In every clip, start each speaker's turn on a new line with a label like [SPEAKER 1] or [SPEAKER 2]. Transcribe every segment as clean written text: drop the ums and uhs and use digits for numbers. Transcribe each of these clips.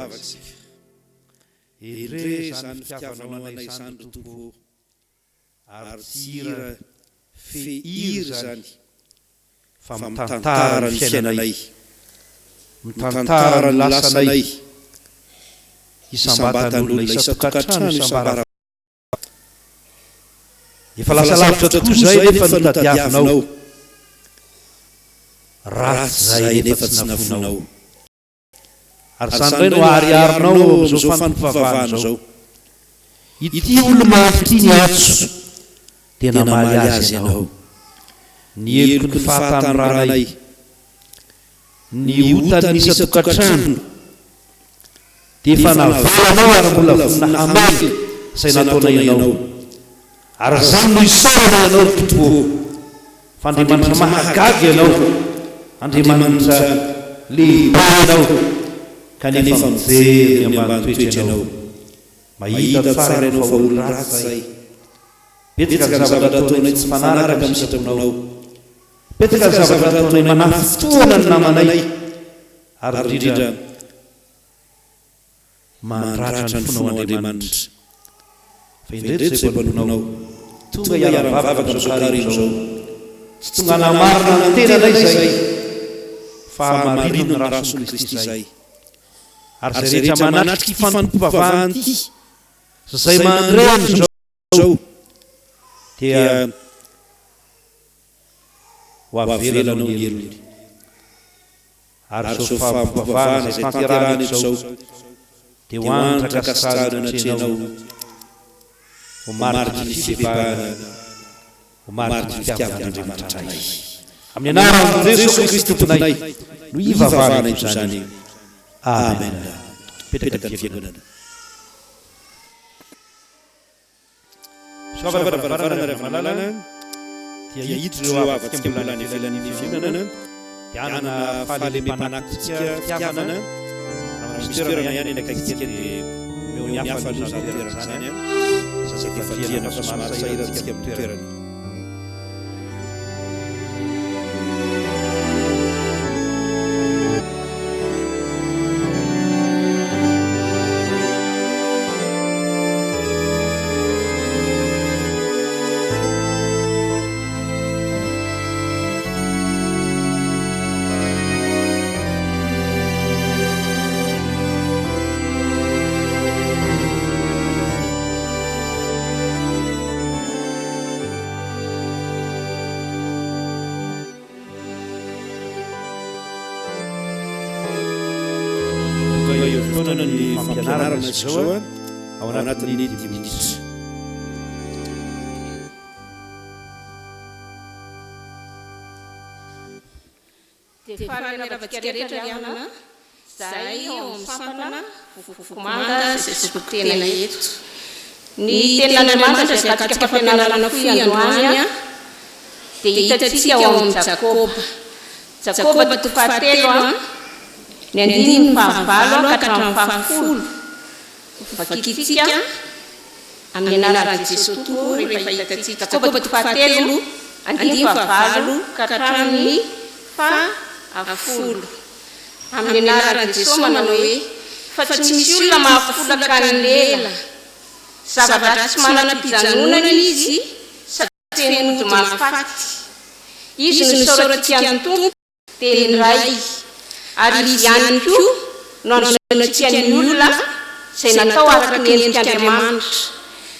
[SPEAKER 1] mivavaksika endre zany fitiavanao anay zany ro tompo ary tsira fehiry zany fa mitantara ny fiainanay mitantara ny lasanay isambatan'olona isatokatrano isambara efa lasa lavitra tokoa zay nefa notadiavinao ratsy zay nefa tsy nafonao ary zany no ariarinao am'izao fanompiavahana zao ity olona mafy ny atso tena maly azy ianao ny eloko ny fahatany ranay ny otany nisatokatrano dia efa navalanao ary mbola vonina hamely izay nataona ianao ary zany no isaorana ianao tompo fa andriamanitra mahagaga ianao andriamanitra lehibe ianao kanefa mijery ny ambany toetra ianao mahita tsara ianao fa olona ratsy zay betsaka ny zavatra ataonay tsy fanaraka amin'ny sitraponao betsaka ny zavatra ataonay manafy fotoana ny namanay ary indrindra mandratra ny fonao andriamanitra fa indretra zay mpanonao tonga iara-bavaka am'izao zao tsy tonga namarina ny tenanay zay fa marino ny rason'i Kristy zay ary zay rehetra manatrika ifanompiavahana ity zay mandreny zao dia ho avelanao ny elony ary zao fampivavahana zay tanterahana eto zao dia ho andraka kasarana anatrenao ho maritra ny fivavahana ho maritra ny fitiavan'Andriamanitra nay amin'ny anaran'i Jesosy Kristy tomponay no ivavahana ito zany amen. Petraka ny fiangonana soavana varavarana rehefa malalana dia hiditra ireo avatsika mbola any ivelan'ny fiangonana dia anana fahalememanankitsika fitiavana misy toerana ihany eny akaikitsika dia meo ny hafa no zany toerana zany sasy efa tiana fa somary sahirantsika amin'ny toerana ny fampianarana zao ao anatin'ny 10 minitra.
[SPEAKER 2] Dia fahalalavatsika rehetra rianana zahay ao amin'ny sampana fokomanga izay sokotena eto. Ny tenin'Andriamanitra izay akatsika fampianarana foy androany dia hitantsika ao amin'ny Jakoba. Jakoba toko fahatelo ny 9 fahavalo ka hatramin'ny fahafolo. Vakitsika amin'ny anaran'i Jesosy tokoa rehefa hitantsika Jakoba toko fahatelo 9 fahavalo ka hatramin'ny fahafolo. Amin'ny anaran'i Jesosy manao hoe fa tsy misy olona mahafolaka ny lela zavatra tsy manam-pijanonana izy satria feno mahafaty. Izy no soratsika ny tompo teny ray ary izy ihany koa no anonatsika ny olona izay natao araka ny endrik'Andriamanitra.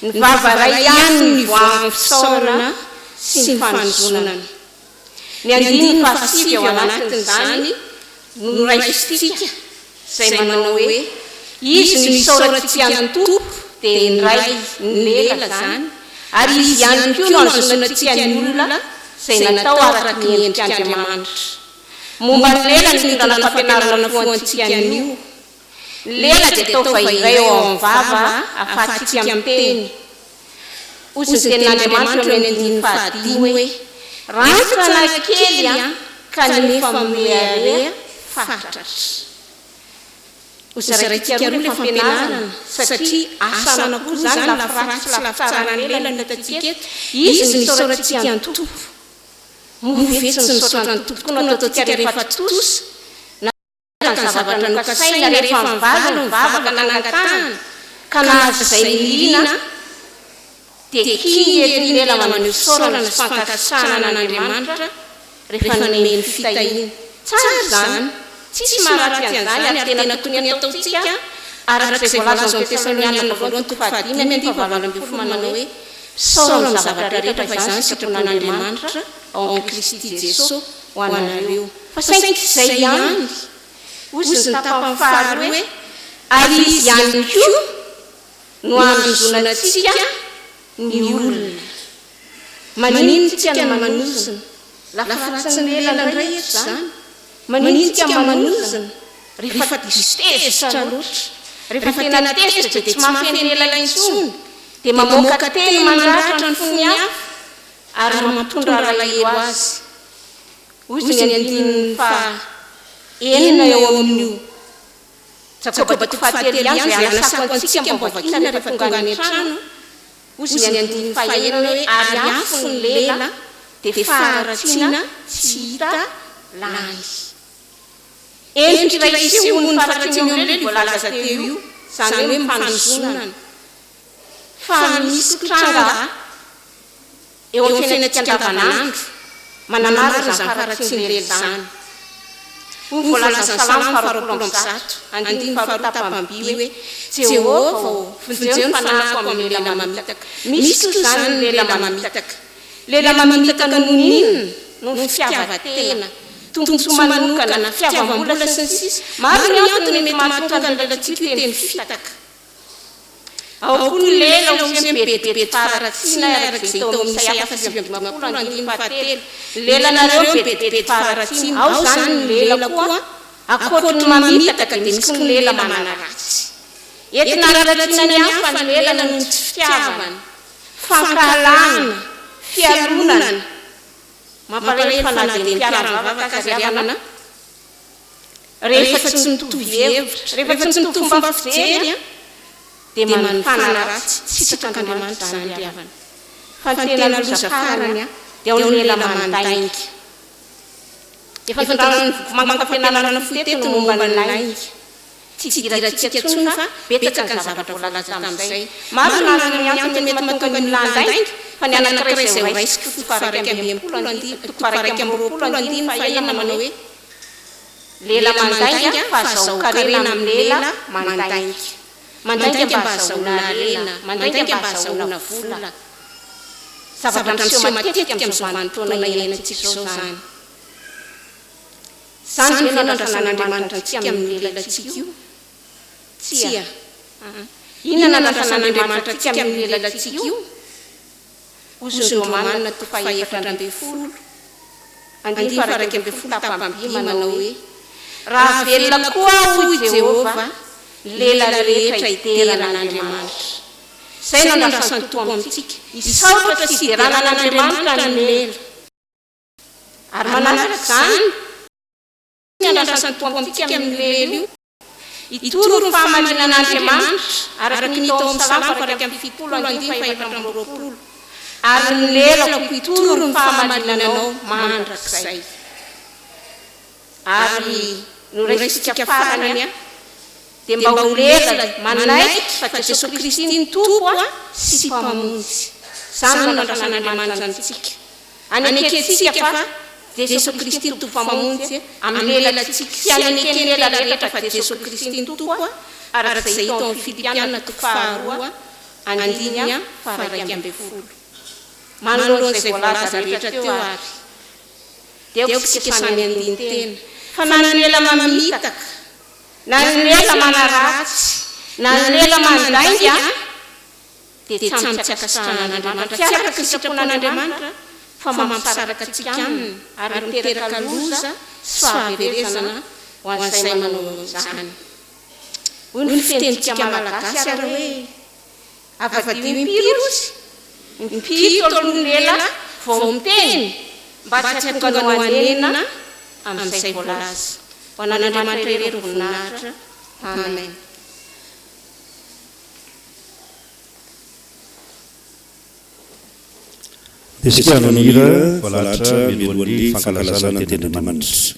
[SPEAKER 2] Ny vava ray ihany ny voahan'ny fisaorana sy ny fanozonana. Ny 9 fahasivy ao anatin'izany no raisitsika izay manao hoe izy no soratsika ny tompo teny ray ny lela zany ary izy ihany koa no anonatsika ny olona izay natao araka ny endrik'Andriamanitra. Momba ny lela ny tindrana fampianarana foantsika anio. Lela dia atao vahiray ao amin'ny vava ahafahantsika amin'ny teny. Hoy ny tenin'Andriamanitra amin'ny 10:5 hoe rantsana kely kanefa milehalea fatratra. Hozaraitsika roa ilay fampianarana satria asana koa zany lafiratsy lafitsarana ny lela ny hitantsika eto. Izy ny soratsika ny tompo. Movetsy ny sotra ny tompo koa no ataontsika rehefa tosa na ka ny zavatra nokasaina rehefa mivalo mivavaka nanangatahana ka nahazo izay lina dia kiny erylela maneho saorana sy fankatsaana n'Andriamanitra rehefa nomeny fitahiny tsara zany tsisy maharatsy an'izany ary tena tokony ataontsika araka izay voalaza ao Tessalonianina voalohany toko 5:7 manao hoe saorana ny zavatra rehetra fa izany sitrapon'Andriamanitra ao amin'ny Kristy Jesosy ho anareo fa saingy izay ihany ozy ny tapany faharoa hoe ary izy ihany koa no hamonjona-tsika ny olona manintsika ny manozona lafa-ratsy ny lela ndray eto zany manintsika manozona rehefa diso tezitra loatra rehefa tena tezitra dia tsy mahafeny lela intsony dia mamoaka teny mandratra ny fony hafa ary mampitondra alahelo azy ozy ny andininy fa enina eo amin'io Jakoba toko 7 ihany izay anasako antsika mba vakina rehefa tonga any an-trano ozy ny andininy fa enina hoe ary afo ny lela dia faharatsiana tsy hita lany endrika iray sy hono ny faharatsiana eo amin'ireny voalaza teo io izany hoe mifanozonana fa misy tranga eo amin'ny fiainantsika andavanandro manamara izany faharatsiana lela izany hoy voalaza ny Salamo 4:7 hoe Jehova vonjeo ny fanahiko amin'ny lela mamitaka misy koa izany ny lela mamitaka lela mamitaka noho n'inona noho ny fiavan-tena tombotsoa manokana na fiavam-bola sy ny sisa maro ny antony mety mahatonga ny lelantsika io teny fitaka ao koa ny lela ozy bebebe faharatsiana araka izay tao amin'ny Isaia 7:7 lela nareo bebebe faharatsiana ao zany ny lela koa akoatry ny mamitaka dia misy koa ny lela manaratsy entina raratsiana ny hafa ny lela noho ny tsy fitiavana fankahalana fialonana mampalahelo fanadeny mpiara-mivavaka sy havana rehefa tsy mitovy hevitra rehefa tsy mitovy fomba fijery dia manofana ratsy sitratr'Andriamanitra zany ry havana fa ny tena loza farany dia ao ny lela mandainga efa tondrana mangampianarana foteto no momba ny lainga tsy idirantsika tsony fa betsaka ny zavatra voalaza tamin'izay maro narana ny antony mety mahatonga ny landainga fa ny anankiray izay ho raisiko toko 2:20 fa enina manao hoe lela mandainga fa azahokarena amin'ny lela mandainga mandainga mba azahoana lela mandainga mba azahoana vola zavatra miseho matetika amin'izao vanim-potoana iainantsika izao zany zany dia nandrasana n'Andriamanitra antsika amin'ny lelantsika io tsia inona nandrasana n'Andriamanitra antsika amin'ny lelantsika io ozy ny Romanina toko 2:12 tapam-by manao hoe raha velona koa hoy Jehova lela rehetra iterana n'Andriamanitra izay nandrasany tompo amintsika isaotra tsy iderana n'Andriamanitra ny lela ary manaraka izany nandrasany tompo amintsika amin'ny lela io itoro ny fahamarinan'Andriamanitra araka ny hita ao amin'ny Salamo 4:7 ary ny lelako itoro ny fahamarinanao mandrakizay ary noraisika farany dia mba ho lela manaiky fa Jesosy Kristy ny tompo sy mpamonjy izany no nandrasan'Andriamanitra antsika aneketsika fa Jesosy Kristy ny tompo mpamonjy amin'ny lelantsika sy anekeny lela rehetra fa Jesosy Kristy ny tompo araka izay hita ao amin'ny Filipianina toko 2:9-20 manoloana izay voalaza rehetra teo ary dia eo fikesana ny andiny tena fa na ny lela mamitaka na ny lela manaratsy na ny lela mandainga dia tsy ampy tsy akasitrahan'Andriamanitra tsy araka ny sitrapon'Andriamanitra fa mampisaraka antsika aminy ary miteraka loza sy fahaverezana ho an'izay manao izany hoy ny fitentsika malagasy ary hoe avadio impirozy mipito aloha ny lela vao miteny mba tsy hatonga no anenina amin'izay voalaza ho an'Andriamanitra irery ny voninahitra amen.
[SPEAKER 1] Desika no hira voalahatra milohan'ny fankalazana teny Andriamanitra.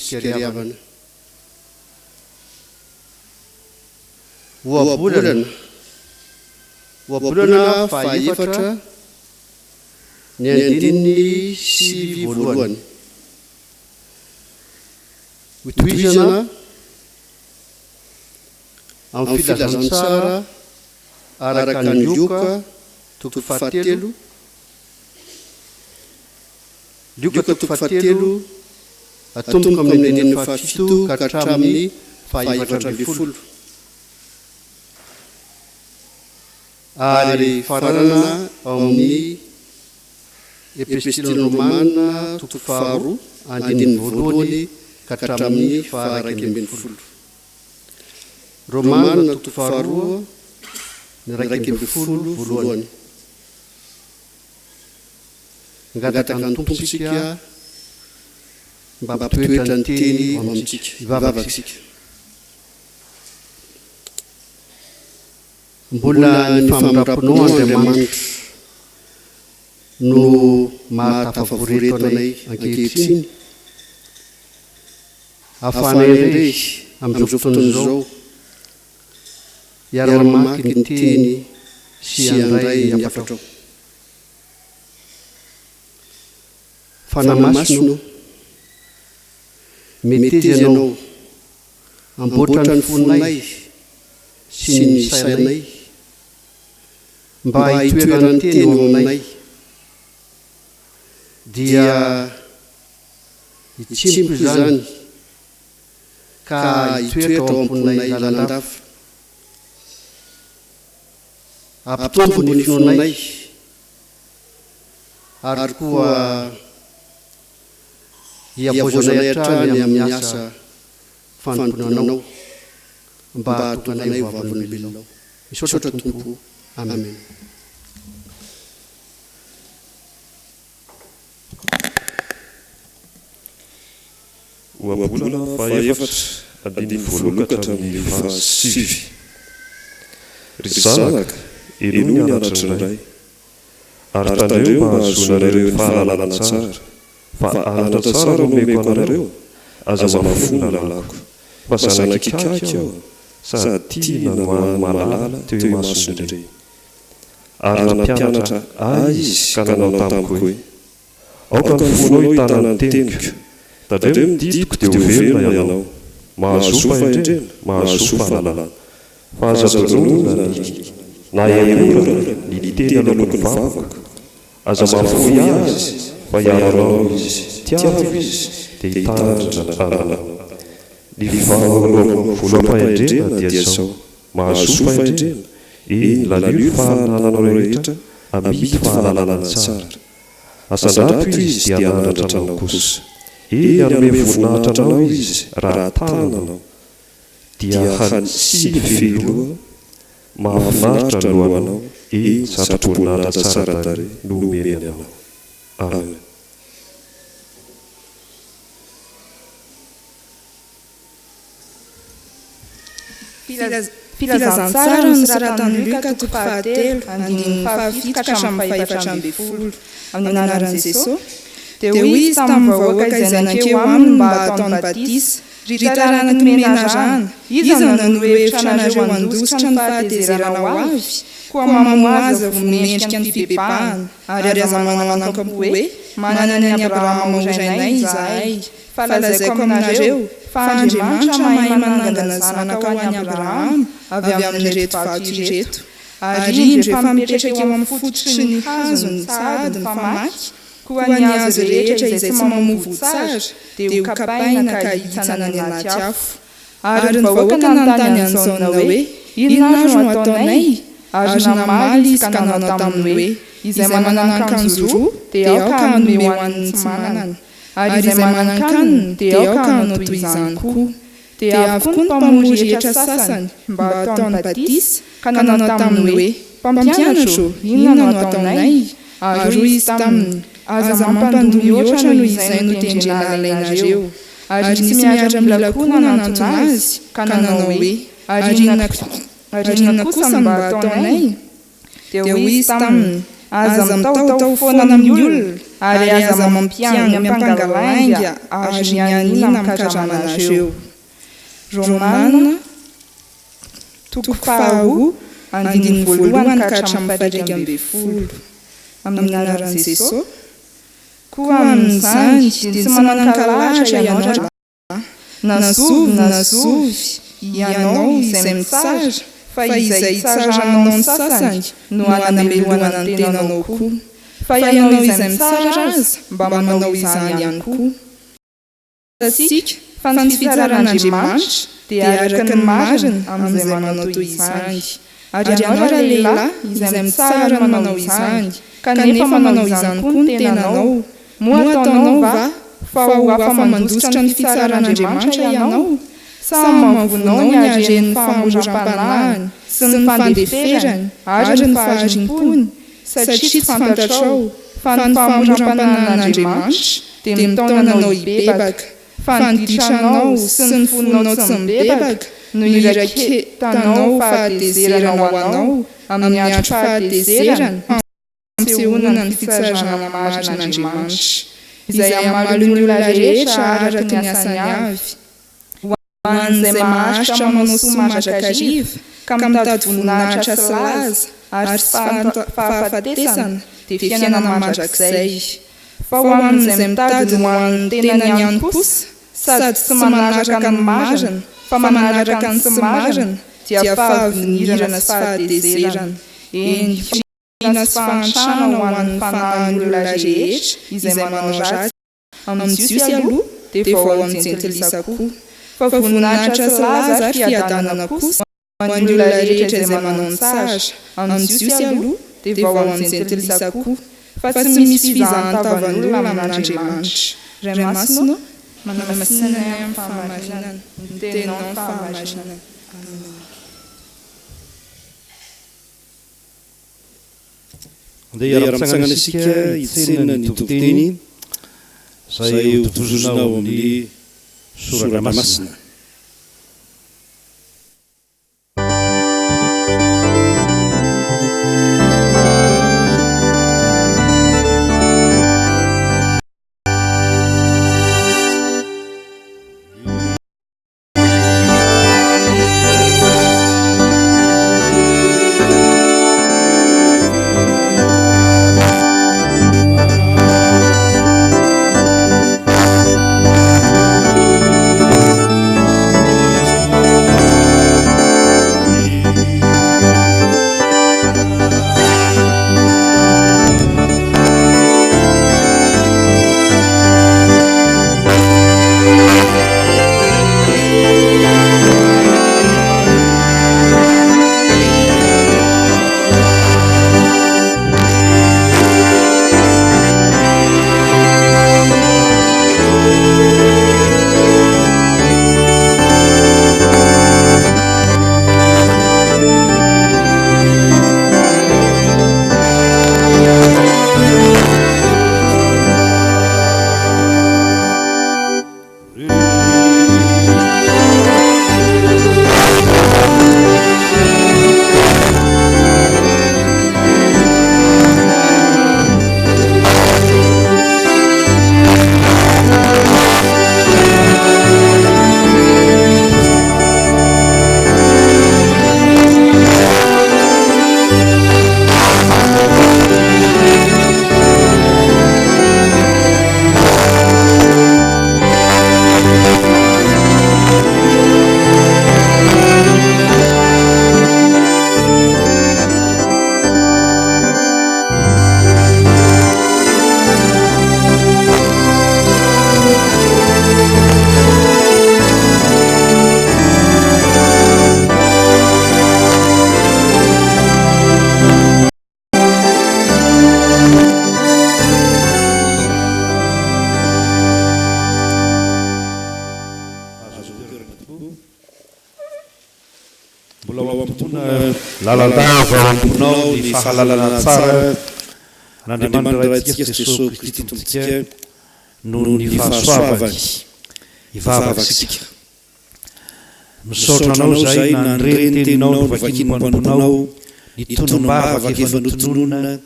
[SPEAKER 3] fikariavana. oabolana faefatra ny andininy sivy voalohany. hotoizana amin'ny filazantsara araka ny lioka toko fahatelo, lioka toko fahatelo atomboka amin'ny andininy fahafito ka hatramin'ny fahaefatra amby folo. Ary fararana ao amin'ny epistily romana toko faharoa andininy voalohany ka hatramin'ny faharaiky ambin'ny folo. Romana toko faharoa ny raiky ambin'ny folo voalohany. Ngataka ny tompontsika mba hampitoetra ny teny amintsika, hivavaka isika. Mbola ny famindramponao Andriamanitra no mahatafavoreto anay ankehitriny, ahafahanay indray amin'izao fotoana izao hiara-mamaky ny teny sy handray ny afatrao. Fanamasino mety ianao amboatra ny fonay sy ny sainay mba hitoerany teny ao aminay, dia hitsimpo izany ka hitoetra ao am-ponay lalandava. Ampitombo ny finoanay ary koa hiavoazanay hatrany amin'ny asa fanomponanao mba hatokanay vavolombelonao. Misaotra Tompo. Amen.
[SPEAKER 4] Oabolana faefatra andininy voaloha ka hatramin'ny fahasivy. Ry zanaka, elo ny anatra iray, ary tandreo mba hahazoanareo ny fahalalana tsara, fa anatra tsara no omeko anareo, aza mamafona lalako, fa zanak'ikaiky aho, sady tiana no any mahalala teo imason'ireny. Ary nampianatra ahy izy ka nanao tamiko hoe, aoka ny fonao hitanany teniko, tandreo miditiko dia ho velona ianao, mahazo fahendrena, mahazo fahalalana. Fa aza tolonona na ihaorana ny teny alokony vakoka, aza mahafoy azy fa hiaronao izy, tiavo izy dia hitandrina tananao. Ny voaloham-pahendrena dia izao, mahazo fahendrena, iny lalio ny fahalalanao rehetra amidy fahalalana tsara. Asandrato izy dia hanandratra anao kosa, iny hanome voninahitra anao izy raha tananao, dia hanisy feloa mahafinaritra no anao, iny satroboninahitra tsara tare no omeny anao. Amen.
[SPEAKER 5] Filazantsara ny soratan'i Luka toko fahatelo andininy fahafito ka hatramin'ny fahaefatra amby folo. Amin'ny anaran'i Jesosy, dia hoy izy tamin'ny vahoaka izay nankeo aminy mba hataony batisa, ry taranaka mena rana, iza no hevitra anareo handositra ny fahatezerana ho avy, koa mamoa azy vonomendrika ny fibebahana, ary aza mananampo hoe manana ny Abrahama maorainay izahay. Fa lazaiko aminareo fa Andriamanitra mahay manangana zanaka ho an'i Abrahama avy amin'ireto vato ireto. Ary rehefa mipetraka eo amin'ny fototry ny hazo ny sady ny famaky, koa ny hazo rehetra izay tsy mamovo tsara dia ho kapaina ka hitsana ny anaty afo. Ary ny vahoaka nanontany an'izao na hoe, inona no ataonay? Ary namaly izy ka nanao taminy hoe, izay manana akanjo roa dia aoka hanome ho an'ny tsy manana, ary izay manana kanina dia aoka hanao toy izany koa. Dia avokoa ny mpamory rehetra sasany mba ataony batisa ka nanao taminy hoe, mpampianatro, inona no ataonay? Ary hoy izy taminy, aza mampandoa mihoatra noho izay notendrena alainareo. Ary nisy miara-mila koa nanantona azy ka nanao hoe, ary inona kosa mba ataonay? Dia hoy izy taminy, aza mitaotao foana amin'ny olona, ary aza mampiany ampangalanga azo mianina mikatramana azy eo. Romana toko faharoa andiny voalohany kahatramin'ny fahatraika amby folo. Amin'ny anaran'i Jesosy. Koa amin'izany dia tsy manan-kalahatra ianao nazovy ianao izay mitsara fa izay hitsaranao ny sasany no anameloana ny tenanao koa. Fa ianao izay mitsara aza mba manao izany ihany koa. Tsika fa ny fitsaran'Andriamanitra dia araka ny marina amin'izay manao toy izany. Ary ianao lehilahy izay mitsara manao izany kanefa manao izany koa ny tenanao, moa ataonao va fa ho afa-mandositra ny fitsaran'Andriamanitra ianao? Sa mamavonao ny haren'ny fahamoram-panahiny sy ny fandeferany ary ny faharimpony, satria tsy fantatrao fa ny fahamoram-panahyn'Andriamanitra dia mitaonanao hibebaka, fa ny ditranao sy ny fononao tsy mibebaka no iraketanao fahatezerana ho anao amin'ny andro fahatezerana ampisehoana ny fitsarana marin'Andriamanitra izay amalony olona rehetra araka ny asany avy. Ho an'izay maharitra manao somarakariva ka mitady voninahitra sy laza ary sy fahafatesana dia fiainana mandrakizay. Fa ho amin'izay mitady ho an'ny tenany ihany kosa sady tsy manaraka ny marina fa manaraka ny tsy marina dia fahavinirana sy fahatezerana. Eny sy fahantrana ho an'ny fanahin'ny olona rehetra izay manao ratsy. Amin'ny Jiosy aloha dia vao amin'ny jentilisa koa. Fa voninahitra sy laza ary fiadanana kosa ho an'ny olona rehetra izay manao ny tsara. Amin'ny Jiosy aloha dia vao amin'ny jentilisa koa. Fa tsy misy fizahan-tavan'olona amin'Andriamanitra. Ray Masina manamasina amin'ny fahamarinana, ny tenao ny fahamarinana.
[SPEAKER 1] Andeha hiara-mitsangana isika hitsena ny tonteny izay hotovozonao amin'ny Sora Masina.
[SPEAKER 6] lalandava amponao ny fahalalana tsara n'Andriamanitra raitsika Jesosy Kristy tompontsika noho ny fahasoavany ivavakisika. Misaotra anao izay na nireny teninao ny vakian'ny mpamponao ny tonom-bavaka efa notononona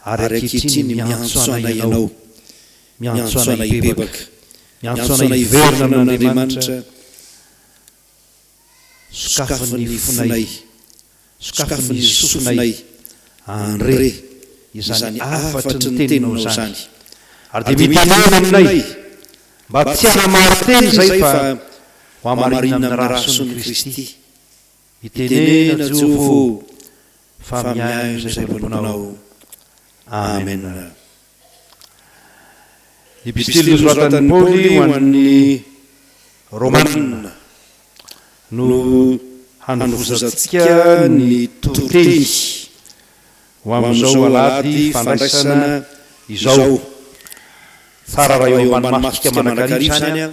[SPEAKER 1] ary ankehitriny miantso anay ianao, miantso anay bebaka, miantso anay iverina amin'Andriamanitra. Sokafin'ny fonay, sokafin'ny sofinay andre izany afatry ny teninao zany. Ary dia mitanana aminay mba tsy hanamary teny zay fa ho hamarinina amin'ny rason'i Kristy. Itenena Jehovah fa miaino izay volonao. Amen. Ny epistily nosoratan'i Paoly ho an'ny Romanina no hanovozantsika ny toroteny ho amin'izao alady fandraisana izao. Tsara raha eo ambany masika manakarivo zany a,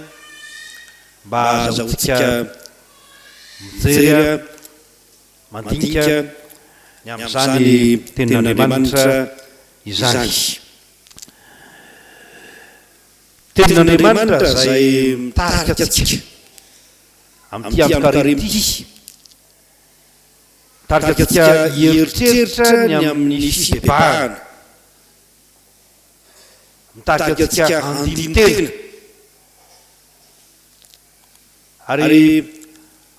[SPEAKER 1] mba azahoantsika mijery mandinika ny amin'izany tenin'Andriamanitra izany. Tenin'Andriamanitra izay mitarika atsika amin'ity ampikaremity, mitarika atsika hieritreritra ny amin'ny fibebahana, mitarika atsika andini-tena. Ary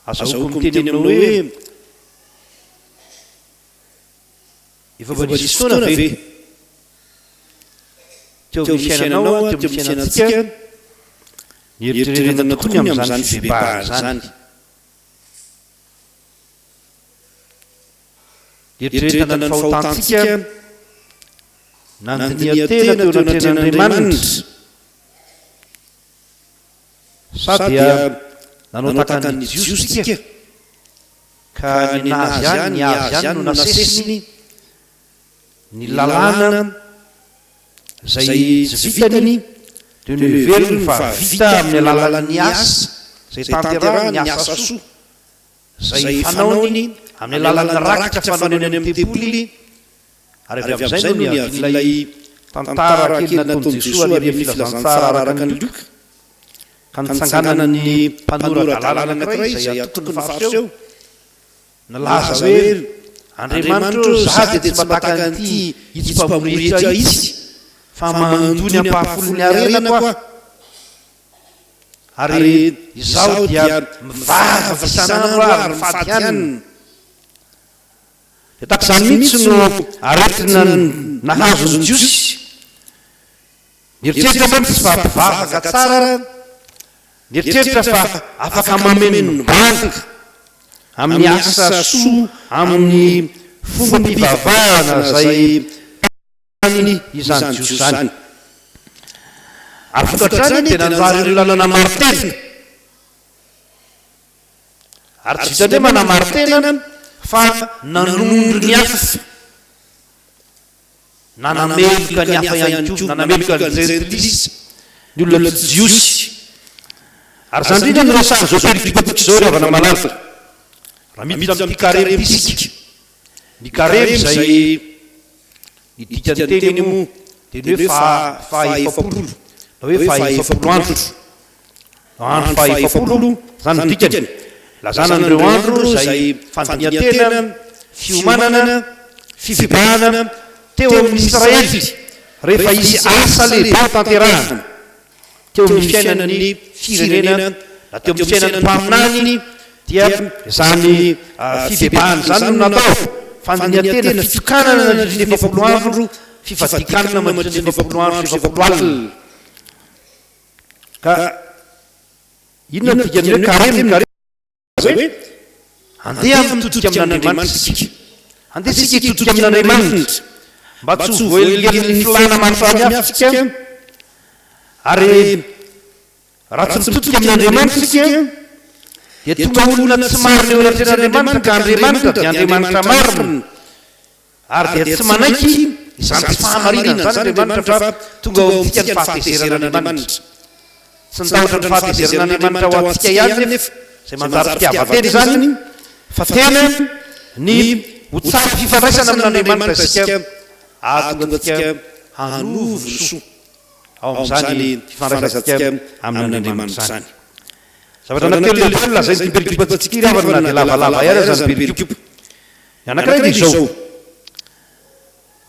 [SPEAKER 1] azahoako miteny aminao hoe efa mba nisy fotoana ve teo amin'ny fiainanao, teo amin'ny fiainantsika ny eritreretana tokoa ny amin'izany fibebahana zany. Eritreretana ny fahotantsika nandinia tena teo anatrehan'Andriamanitra, sa dia nanao tahaka ny jios sika ka ny nazy any, ny azy any no nasesiny ny lalàna izay tsy vitany dia ny velony fa vita amin'ny alalan'ny asa izay tanterahany, ny asa soa izay fanaony amin'ny alalan'ny rakitra fanaony any amin'ny tempoly. Ary avy amin'izay no niavin'ilay tantara kely nataon'i Jesoa ary amin'ny filazantsara araka ny Lioka ka nitsanganana ny mpanora lalàna anankiray izay atoko ny fariseho, nalaza hoe Andriamanitra za dia tsy mataka an'ity hitsim-pamoritra izy fa mandony ampahafolony arena koa. Ary izaho dia mivava isan'andro ary mifady hanina. Dia takizany mihitsy no aretina nahazo ny jiosy. Nieritreritra moa tsy fa mpivavaka tsara, nieritreritra fa afaka mameno ny banga amin'ny asa soa, amin'ny fomba mpivavahana izay any izany jiosy zany. Ary vokatrany dia nanjary ireo lalana maro-tena. Ary tsy vitany hoe manamaro-tena fa nanondro ny hafa, nanameloka ny hafa ihany koa, nanameloka ny jentilisa, ny olona tsy jiosy. Ary zany indrindra no resahana zao perikopatiko zao ry havana malala. Raha miditra amin'ity karemy ity isika, ny karemy izay nidikany teny moa dia ny hoe fahaefapolo, na hoe fahaefapolo andro. Andro fahaefapolo zany nidikany. Lazana an'ireo andro izay fandinian-tena, fiomanana, fibebahana teo amin'ny Israely rehefa isy asa lehibe tanterahana teo amin'ny fiainan'ny firenena na teo amin'ny fiainan'ny mpaminany. Dia zany fibebahana zany no natao, fandinian-tena, fitokanana mandritra ny 70 andro, fifadikanana mandritra ny 70 andro, 70 alina. Ka inona no dikany hoe karemy? Hoe andeha mitodika amin'Andriamanitra isika, andeha isika hitodika amin'Andriamanitra mba tsy ho voaeligelin'ny filàna maro samihafa isika. Ary raha tsy mitodika amin'Andriamanitra isika dia tonga olona tsy marina eo anatrehan'Andriamanitra ka Andriamanitra dia Andriamanitra marina. Ary dia tsy manaiky izany tsy fahamarinana zany Andriamanitra fa tonga ao amintsika ny fahatezeran'Andriamanitra. Tsy nitahotra ny fahatezeran'Andriamanitra ho antsika ihany nefa izay manjary fitiavan-teny zany, fa tena ny ho tsara fifandraisana amin'Andriamanitra isika ahatonga antsika hanovo ny soa ao amin'izany fifandraisantsika amin'Andriamanitra zany. Zavatra anankely lehibe lazainy ty perikopatsika ry havana na dia lavalava ihany zany perikopa. Ny anankiray dia izao,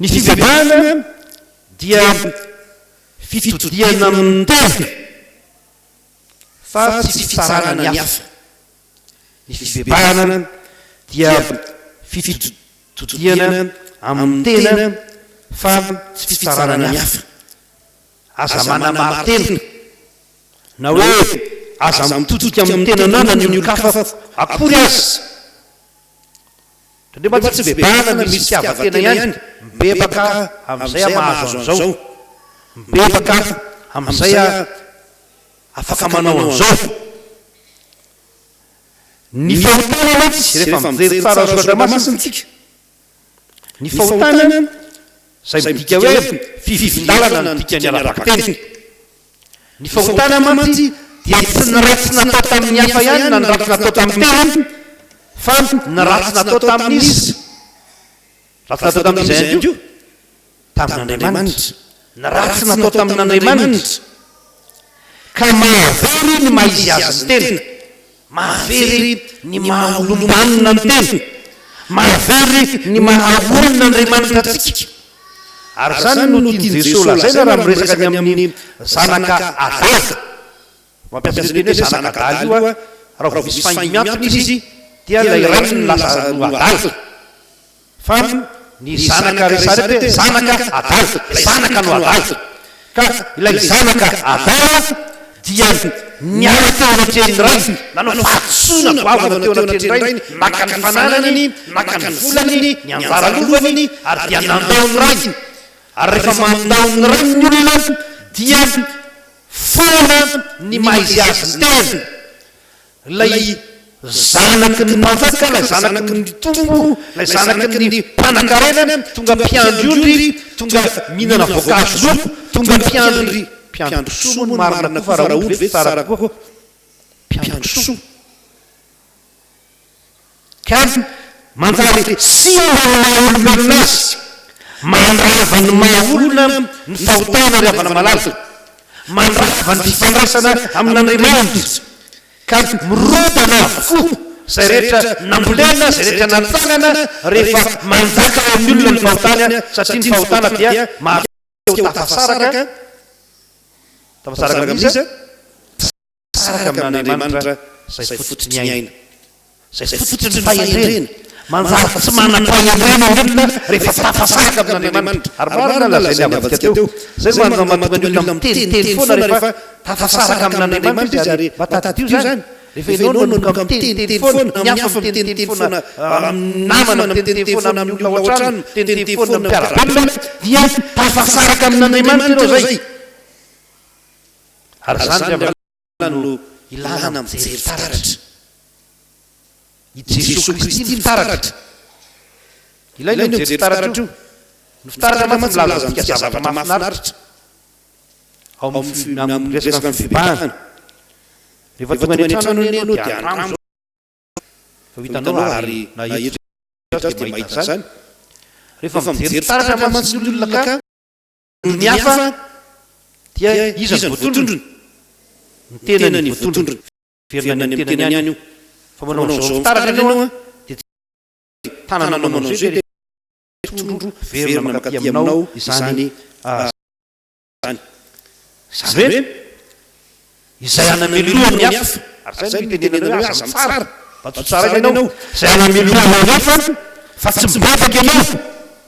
[SPEAKER 1] ny fivavahana dia fitodiana amin'ny tena fa tsy fitsarana ny hafa. Ny fivavahana dia fitodiana amin'ny tena fa tsy fitsarana ny hafa. Aza manamartena na hoe aza mitodika amin'ny tena nana ny olon-kafa akory azy. Tandrema tsy fivavahana misy fitiavan-tena ihany, mibebaka amin'izay mahazo an'izao, mibebaka amin'izay afaka manao an'izao. Ny fahotana mantsy rehefa mijery tsara soratra masinatsika, ny fahotana izay midika hoe fivin-dalana no dika ny arabakateny. Ny fahotana mantsy dia tsy ny ratsy natao tamin'ny hafa ihany na ny ratsy natao tamin'ny tena, fa ny ratsy natao tamin'izy. Ratsy natao tamin'izy ihany koa tamin'Andriamanitra, ny ratsy natao tamin'Andriamanitra. Ka mahavery ny maizy azy ny tena, mahavery ny mahaolombanina ny tena, mahavery ny mahaolona Andriamanitra atsika. Ary zany no tiany Jesosy lazaina raha miresaka ny amin'ny zanaka adala. Mampiasa ny teny hoe zanaka adala io raha vao misy faingo miampina izy dia ilay rano ny lasa no adala. Fa ny zanaka rehetra hoe zanaka adala, zanaka no adala. Ka ilay zanaka adala dia niara teo anatrehany rainy, nanao fahadisoana goavana teo anatrehany rainy, naka ny fananany, naka ny volany, ny anjara lovany, ary dia nandao ny rainy. Ary rehefa mandao ny rainy ny olona dia foana ny maizy azy ny tena. Ilay zanaky ny manjaka, ilay zanaky ny tombo, ilay zanaky ny mpanan-karena, tonga mpiandry ondry, tonga mihinana voankazo loko, tonga mpiandry soa moa marina koa fa raha ondry ve tsara koa mpiandry soa. Ka manjary simba ny maha-olombelona azy, mandrava ny maha-olona ny fahotana ry havana malala, mandrava ny fifandraisana amin'Andriamanitra. Ka mirodana avokoa izay rehetra nambolena, izay rehetra natsanana rehefa manjaka amin'ny olona ny fahotana, satria ny fahotana dia mahateo tafasaraka amin'izy, tafasaraka amin'Andriamanitra izay fototry ny aina, izay fototry ny fahendrena. Manjary tsy manam-pahendrena ny olona rehefa tafasaraka amin'Andriamanitra. Ary marina lazainy avadika teo, zay no mahatonga ny olona miteniteny foana rehefa tafasaraka amin'Andriamanitra izy, ary matady io zany. Rehefa ianao manomboka miteniteny foana, ny hafa miteniteny foana, namana miteniteny foana amin'ny olona ao an-trano, miteniteny foana amin'ny mpiara-belona, dia tafasaraka amin'Andriamanitra ianao zay. Ary zany no ilana mijery fitaratra. I Jesosy Kristy ny fitaratra. Ilaina ny mijery fitaratra io. Ny fitaratra mantsy milaza antsika zavatra mahafinaritra ao amin'ny resaka ny fivavahana. Rehefa tonga ny an-trano ianao dia andramo fa hitanao ary na eto dia mahita zany. Rehefa mijery fitaratra mantsy ny olona ka ny hafa dia iza ny voatondrony, ny tenany ny voatondrony, verina ny tenany ihany io. Fa manao an'izao fitaratra ianao dia tanana manao an'izay dia tondro verina mankaty aminao izany izany hoe izay anameloana ny hafa. Ary zay no tenenana hoe aza mitsara, madio tsara ianao, izay anameloana ny hafa fa tsy mibebaka ianao.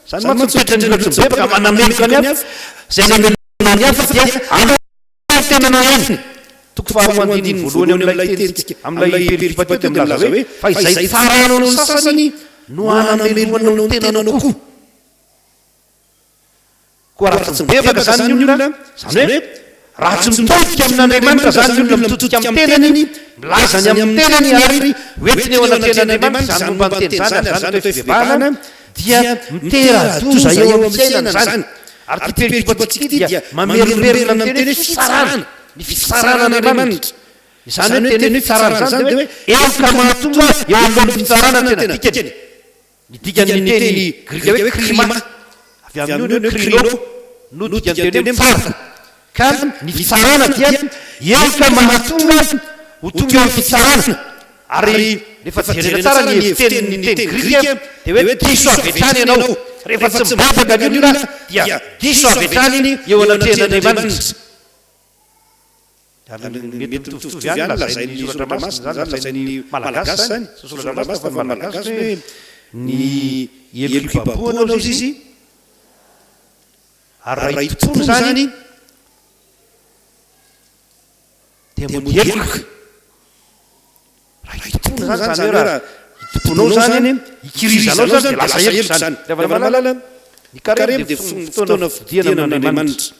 [SPEAKER 1] Zany mantsy mitoetra ny tsy mibebaka manameloka ny hafa, izay anameloana ny hafa dia anao tenanao ihany. Toko faharoandiny voalohany amin'ilay tenitsika, amin'ilay peripatio dia milaza hoe fa izay tsara anao ny sasany no anameloanao ny tenanao koa. Koa raha tsy mibebaka zany ny olona, zany hoe raha tsy mitodika amin'Andriamanitra zany ny olona mitodika amin'ny tenany, milazany amin'ny tenany ary hoentiny eo anaten'Andriamanitra zany momba ny teny zany, ary zany hoe fivavahana dia mitera-doza eo amin'ny fiainana zany. Ary ty peripatitsika dia mamerimberina amin'ny teny hoe fitsarana, ny fitsaran'Andriamanitra. Izany hoe teny hoe fitsarana zany dia hoe eo ka mahatonga eo amin'ny fitsarana tena dikany. Ny dikany ny teny grika hoe krima, avy amin'ny hoe krilo no dikany teny hoe mitsara. Ka ny fitsarana dia eo ka mahatonga ho tonga eo fitsarana. Ary rehefa jerena tsara ny efiteny ny teny grika dia hoe diso avy hatrany ianao, rehefa tsy mibebaka ny olona dia diso avetrany eo anatrehan'Andriamanitra. Mety mitovitovy ihany lazain'ny soratra masina zany lazain'ny malagasy zany soratra masina fa malagasy hoe ny elo ibaboana ao izy ary raha itotono zany dia mody eloka. Raha itotono zany zany hoe raha itotonao zany ikirizanao zany dia lasa eloka zany. Levana malala ny karemy dia fotoana fidiana amin'Andriamanitra,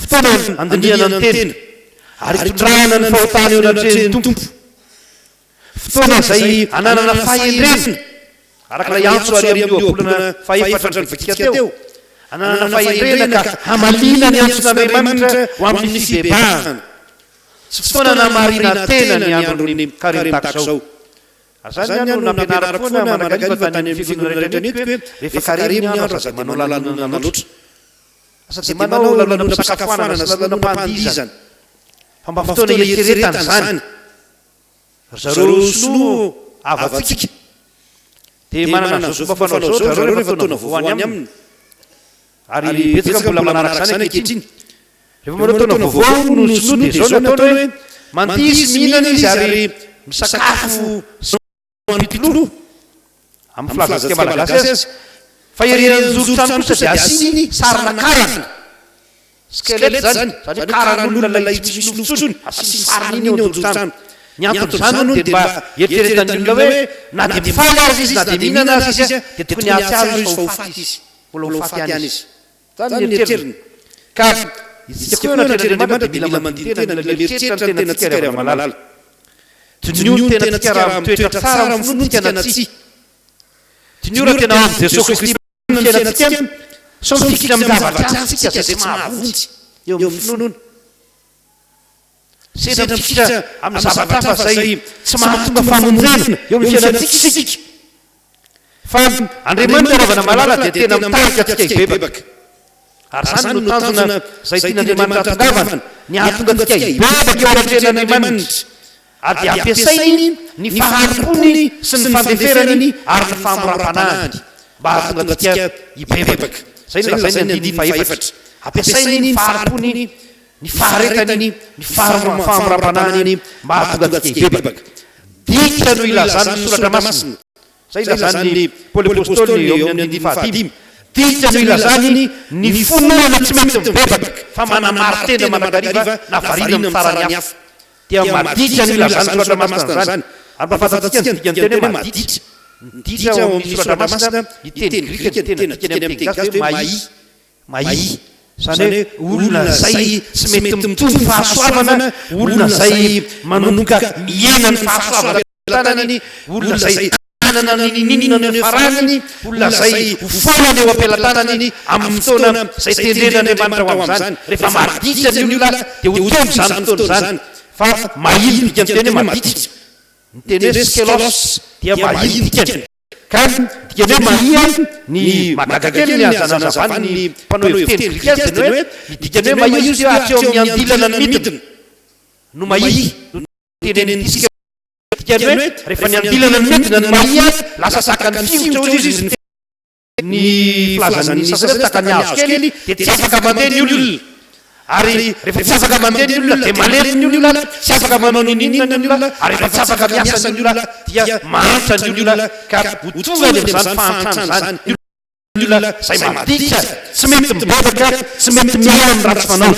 [SPEAKER 1] fotoana andinihana ny tena ary fitondrahana ny fahotana eo anatrehan'ny tompo, fotoana izay ananana fahendrena araka ilay antso ary amin'ny oabolana faefatra ny vitsika teo, ananana fahendrena ka hamalina ny antson'Andriamanitra ho amin'ny fibebahana. Tsy fotoana namarina tena ny andron'ny karemy tahaka izao. Zany no nampianarako foana manakaliva tany amin'ny fiangonana rehetra ny hoe rehefa karemy ny andro aza dia manao lalonana loatra, asa dia manao lalonana pisakafoanana sy lalonana mpandizana. Fa mba fotoana ieritreretana zany. Zareo sinoa avatsika dia manana zao fomba fanao zao zareo rehefa fotoana voany aminy. Ary betsaka mbola manaraka zany ankehitriny. Rehefa manao fotoana vaovao no sinoa dia zao ny ataony hoe mandisy mihinana izy ary misakafo pitoloha amin'ny filazantsika malagasy azy. Fa erian'ny zoron-trano kosa dia asiny sarina karana skelety zany, zany karan'olona ilay tsy misy lofotsony asiny sarina iny eo an-joron-trano. Ny anton'izany moa dia mba eritreretan'ny olona hoe na dia mifaly azy izy na dia mihinana azy izy dia tokony atsy azy izy fa ho faty izy, mbola ho faty ihany izy. Zany ny eritreritany. Ka isika koa anatrehan'Andriamanitra dia mila mandidy tena, mila mieritreritra ny tenatsika rehefa malala. Dinio ny tenatsika raha mitoetra tsara amin'ny finoantsika na tsia. Dinio raha tena amin'ny Jesosy Kristy ny fiainantsika, sao mifikitra amin'ny zavatra antsika izay tsy mahavonjy eo amin'ny finoana. Sedra mifikitra amin'ny zavatra hafa izay tsy mahatonga famonjena eo amin'ny fiainantsika isika. Fa Andriamanitra ravana malala dia tena mitarika antsika hibebaka. Ary zany no tanjona izay tian'Andriamanitra hatongavana, ny hahatonga antsika hibebaka eo anatrehan'Andriamanitra. Ary dia ampiasainy ny fahampony sy ny fandeferany ary ny famoram-panahiny mba hahatonga antsika hibebaka. Zay no lazainy andiny faefatra. Ampiasainy ny fahampony, ny faharetany, ny famoram-panahiny mba hahatonga antsika hibebaka. Dika no ilazany ny soratra masina. Zay ilazany Paoly apôstôly eo amin'ny andiny fahadimy. Dika no ilazany ny finoana tsy mety mibebaka fa manamary tena manakariva na variana amin'ny farany hafa. Dia maditra ny ilazany soratra masina zany. Ary mba fantatsika ny dikany teny hoe maditra. Miditra ao amin'ny soratra masina ny teny grika, ny teny dikany amin'ny teny gasy hoe mai. Zany hoe olona izay tsy mety mitombo fahasoavana, olona izay manomboka miaina ny fahasoavana ampelantanany, olona izay anana ny ninona ny faranany, olona izay ufonany eo ampelantanany amin'ny fotoana izay tendren'Andriamanitra ho amin'izany. Rehefa maditra ny olona dia ho tombo zany fotoana zany. Fa mahily dikany teny hoe maditra. Ny teny hoe skelos dia mahily dikany. Ka dikany hoe mahia ny magagakely ny azanazavany ny mpanao efiteny grika azy teny hoe ny dikany hoe mahia izy atsy eo amin'ny andilana ny midina no mahia no teneny disika. Dikany hoe rehefa ny andilana ny midina ny mahia lasa sakany fihotra hozy izy ny filazan'ny sasany takany hazo kely dia tsy afaka mandeha ny olona. Ary rehefa tsy afaka mandeha ny olona dia malemy ny olona, tsy afaka manao ny ninona ny olona, ary rehefa tsy afaka miasa ny olona dia mahantra ny olona ka ho tonga ny amin'izany fahantrana zany. Ny olona izay maditra, tsy mety mibebaka, tsy mety miala amin'ny ratsy fanao.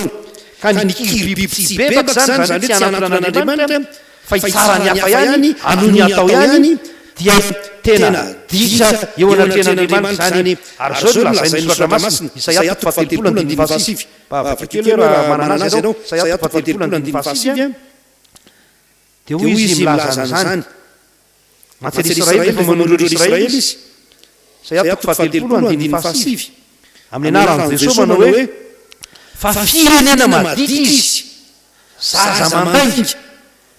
[SPEAKER 1] Ka ny kibibiby tsy bebaka zany zany hoe tsy anatonan'Andriamanitra fa hitsara ny hafa ihany, anoho ny atao ihany, dia tena ditra eo anatrehan'Andriamanitra zany. Ary zao no lazainy soratra masina Isaia 30:7. Bavakely raha manana azy ianao, Isaia 30:7. Dia hoy izy milaza an'izany. Mantsy Israely rehefa manondro Israely izy. Isaia 30:7. Amin'ny anaran'i Jesosy manao hoe fa firenena maditra izy, zaza mandainga,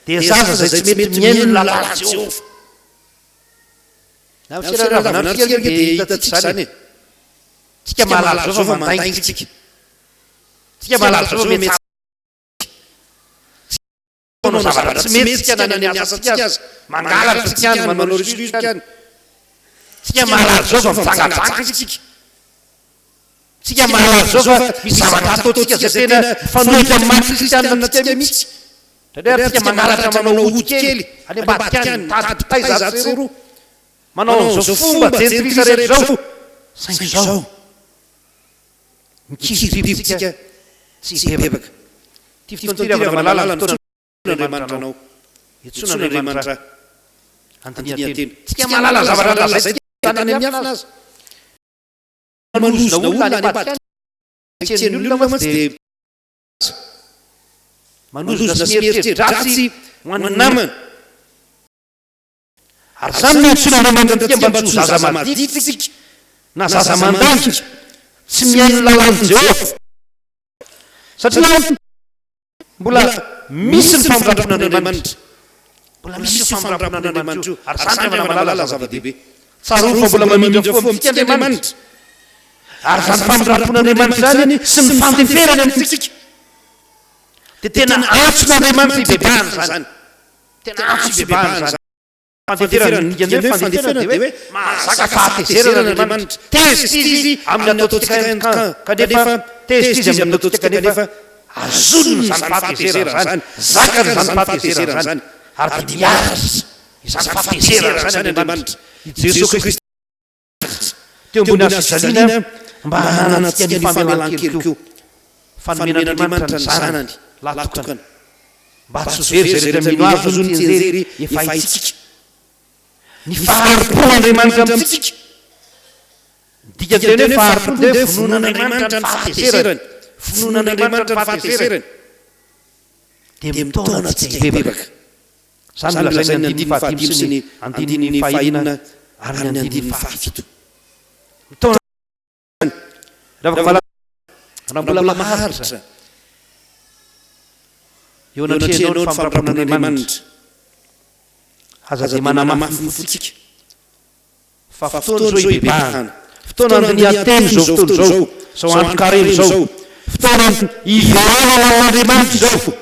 [SPEAKER 1] dia zaza izay tsy mety miaino ny lalàna Jehovah. Na fiarahavana kely dia hitatsika zany e. Tsika mahalala zao fa mandainga tsika. Tsika mahalala zao fa mety manao zavatra tsy mety tsika na ny asa tsika azy. Mangalatra tsika any, manao risorika any. tsika malazo zao fa mitsangatsanga tsika malazo zao fa misy zavatra ataotsika zay tena fanohitra amin'ny maha kristianina tsika mihitsy satria tsika manaratra manao ody kely any Vatikany mitady pitay zato sy roa manao an'izao fomba jentrisa rehetra zao saingy zao mikiritripitsika tsy bebaka ty fotoana malala fotoan'Andriamanitra anao itson'Andriamanitra andinian-teny tsika malala zavatra zay tany amin'ny afina azy manosona olona any Vatikany tseny olona mantsy dia manosona sy mieritreritratsy ho an'ny namana ary zany no itson'Andriamanitra tika mba tsy ho zaza maditsika na zaza mandanja tsy miaino lalan'i Jehova satria mbola misy ny famindrampon'Andriamanitra mbola misy famindrampon'Andriamanitra ary zany rehefa malala zava-dehibe tsaroa fa mbola mamindra fo amintsika Andriamanitra ary zany famindrampon'Andriamanitra zany sy ny fandeferany amintsika dia tena antson'Andriamanitra ibebahana zany tena antso ibebahana zany fandeferany ningany fandeferana dia hoe mahazaka fahatezerana Andriamanitra tezitra izy amin'ny ataotsika kanefa tezitra izy amin'ny ataotsika kanefa azonony zany fahatezerana zany zakany zany fahatezerana zany ary dia miasa izany fahatezerana zany Andriamanitra i Jesosy Kristy teo ambony hazofijaliana mba hananantsika ny famelan-keloka fanomen'Andriamanitra ny zanany latokana mba tsy ho very zay rehetra mino azo zo ny tsenjery efa haitsika ny faharopon'Andriamanitra amintsika dika teny hoe faharopo dia fonon'Andriamanitra ny fahatezerany fonon'Andriamanitra ny fahatezerany dia mitona tsy bebaka zany lazainy andininy fahadimy sy ny andininy fahaenina ary ny andininy fahafito mitona raha mbola maharitra eo anatrehanao ny famindrampon'Andriamanitra aza dia manamafy fotsika fa fotoana zao ibebahana fotoana andinian-teny zao fotoana zao zao andro kareny zao fotoana iveranana amin'Andriamanitra zao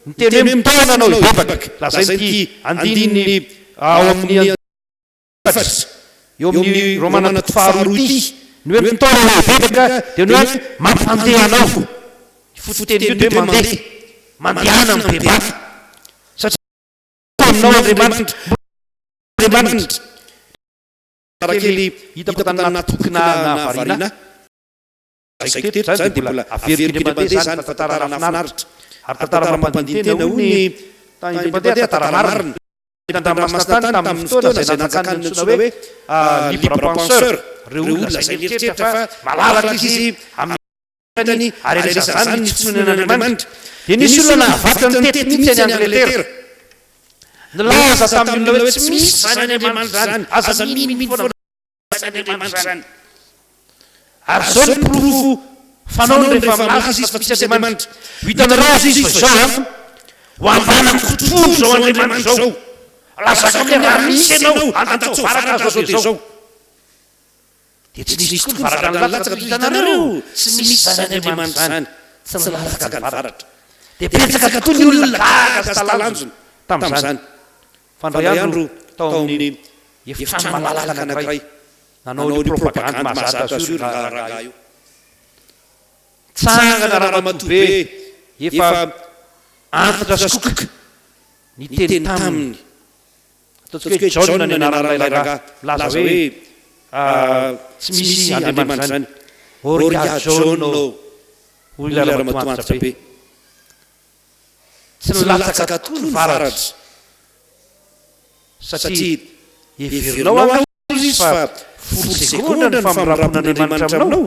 [SPEAKER 1] ny teny hoe mitona anao ibebaka lazainy ty andininy ao amin'ny eo amin'ny Romana faharoa ity ny hoe mitona anao ibebaka dia ny hoe mampandeha anao fototeny io dia hoe mandehana amin'ny bebaka satria aminao Andriamanitra karakely hitako tany natokana na variana zay teto zany dia mbola averiko indray mandeha zany tantara rafinaritra ary tantara mampandintena hoy ny tany indray mandeha tantara marina Tandramasina tany tamin'ny fotoana zay nanjakany ntsona hoe libre penseur reo olona zay mieritreritra fa malalaka izy amin'ny ary rehetra zany ny fitsonen'Andriamanitra dia nisy olona nahavaky ny tety mihitsy any Angletera nilaza tamin'ny olona hoe tsy misy zany Andriamanitra zany aza miniminy foana zany Andriamanitra zany ary zao ny pirofo fanaony rehefa milaza izy fa tsy misy Andriamanitra hitanareo izy fa zao ho ambanany fotofo zao Andriamanitra zao lazaka amin'ny raha misy ianao andatao varatra zao dia zao dia tsy nisy koa ny varatra ny latsaka hitanareo tsy misy zany Andriamanitra zany tsy nilatsaka ny varatra dia petsaka toy ny olona gaga sy talanjona tamin'izany fandray andro tao amin'ny efitrano malalaka anankiray nanao ny propagande mahazatra sur raha io tsangana raha matobe efa antitra skoka ny teny taminy ataontsika hoe Jaona ny anaran'ilay raha milaza hoe tsy misy Andriamanitra zany Oria Jaona hoy ilay raha matoantitra be tsy nilatsaka tokoa ny varatra satria everinao anao izy fa folo sekondra ny famindrampon'Andriamanitra aminao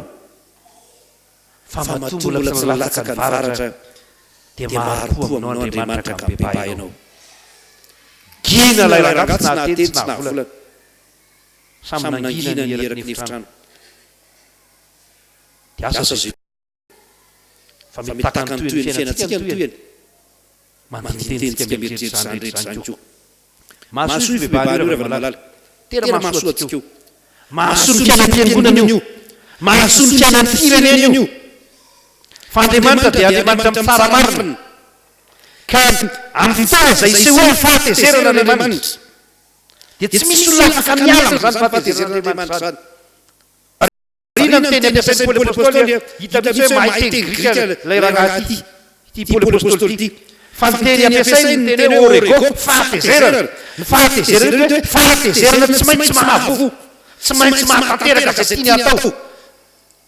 [SPEAKER 1] fa matoa mbola tsy nilatsaka ny varatra dia maharopo aminao Andriamanitra ka mibebahinao gina lay ragatsy na tetsy na volana samy nangina ny eraky ny efitrano dia asa zay fa mitaka ny toy ny fiainantsika ny toyany mandintensika mieritreritra zany rehetra zany koa mahasoa io bebahan'io rehefa malala tena mahasoa atsika io mahasoa ny fiainam-piangonana io mahasoa ny fiainan'ny firenena io fa Andriamanitra dia Andriamanitra mitsara marina ka amin'ny fotoana zay sehoany fahatezerana Andriamanitra dia tsy misy olona afaka miala am'zany fahatezeran'andriamanitra zany. Rina ny teny ampiasain'ny Paoly apôstôly hita mihitsy hoe mahay teny grika ilay rangahy ty Paoly apôstôly ty. Fa ny teny ampiasainy ny teny hoe orego fahatezerana. Ny fahatezerana hoe fahatezerana tsy maintsy mahavoho, tsy maintsy mahatanteraka zay tiany atao.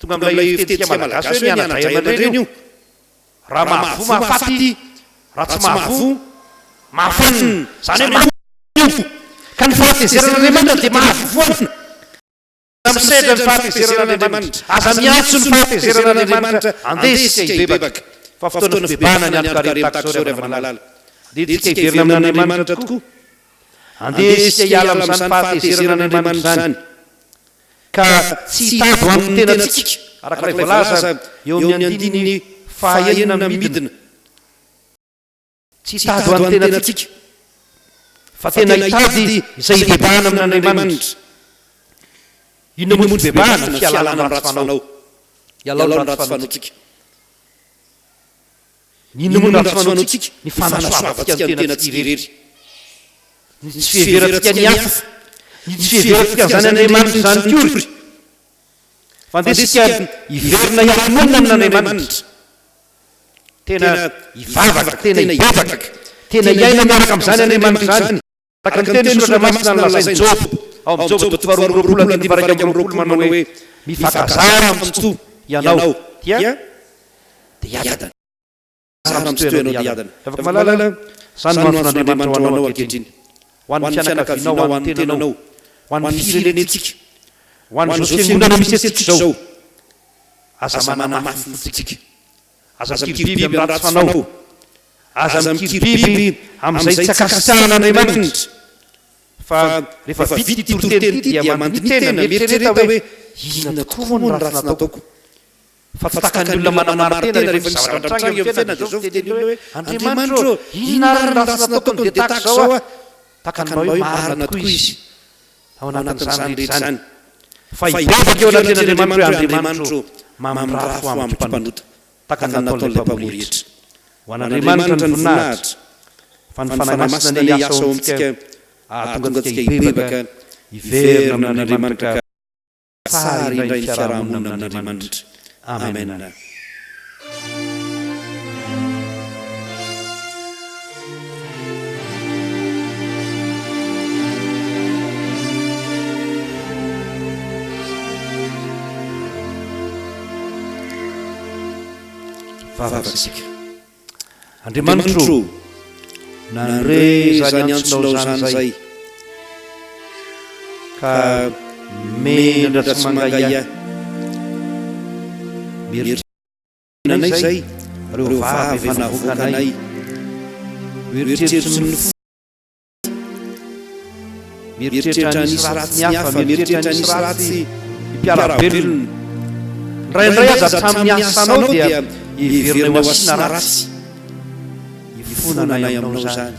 [SPEAKER 1] Tonga amin'ilay fitetika malagasy hoe mianadray aman-dreny io. Raha mahavoho mahafaty, raha tsy mahavoho mahafanina. Zany hoe mahavoho. Ka ny fahatezeran'Andriamanitra dia mahavohoana. Misedra ny fahatezeran'Andriamanitra. Aza miantso ny fahatezeran'Andriamanitra andesika hibebaka. Fa fotoana fibebahana ny antokareny takizao rehefa malala. Dia tsika hiverina amin'Andriamanitra tokoa. Andesika hiala amin'izany fahatezeran'Andriamanitra zany. Ka tsy hitady ho amin'ny tenantsika arak'ilay voalaza eo amin'ny andininy fahaenina midina. Tsy hitady ho amin'ny tenantsika fa tena hitady izay hibebahana amin'Andriamanitra. Inona moa ny fibebahana? Ny fialana amin'ny ratsy fanao. Hialao amin'ny ratsy fanaontsika. Inona moa ny ratsy fanaontsika? Ny fanasoavantsika amin'ny tenantsika irery. Ny tsy fiheverantsika ny hafa. Ny tsy fiheverantsika zany Andriamanitra zany kory. Fa andesika hiverina hihamonina amin'Andriamanitra. Tena hivavaka, tena hibebaka, tena hiaina miaraka amin'izany Andriamanitra zany. Araka ny teny soratra masina ny lazainy Jobo. Ao amin'ny Jobo 2:20 manao hoe mifakazara amin'ny totoa ianao dia hiadana. Afaka malala zany no anton'Andriamanitra ho anao ankehitriny. Ho an'ny fianakavianao, ho an'ny tenanao, ho an'ny firenenetsika, ho an'izao fiangonana misy antsika zao. Aza manamafy ny fotsika. Aza mikiry biby amin'ny ratsy fanao. Aza mikiry biby amin'izay tsy akasitrahan'Andriamanitra. Fa rehefa vity ty toroteny ty dia mandiny tena mieritreretra hoe inona tokoa moa ny ratsy nataoko. Fa tsy takan'ny olona manamary tena rehefa misy zavatra mitranga eo amin'ny tena dia zao fiteny hoe Andriamanitra inona ary ny ratsy nataoko no dia tahaka zao aho. Takany mba hoe marina tokoa izy ao anatin'izany rehetra zany. Fa hibebaka eo anatin'Andriamanitra hoe Andriamanitra mamindra fo amin'ny mpanota takany nataon'ilay mpamory hetra. Ho an'Andriamanitra ny voninahitra fa ny fanahy masina ny asa ao amintsika tonga antsika hibebaka hiverina amin'Andriamanitra tsara indray ny fiarahamonina amin'Andriamanitra. Amen. Vavasika. Andriamanitra nandre zany antsonao zany zay ka mena tsy mangaya mieritrerinanay zay reo vavy efa navoakanay mieritreritsy ny mieritreritra nisy ratsy ny hafa mieritreritra nisy ratsy mpiarabelona ndraindray aza tamin'ny asanao dia hiverina ho asina ratsy ifonanay aminao zany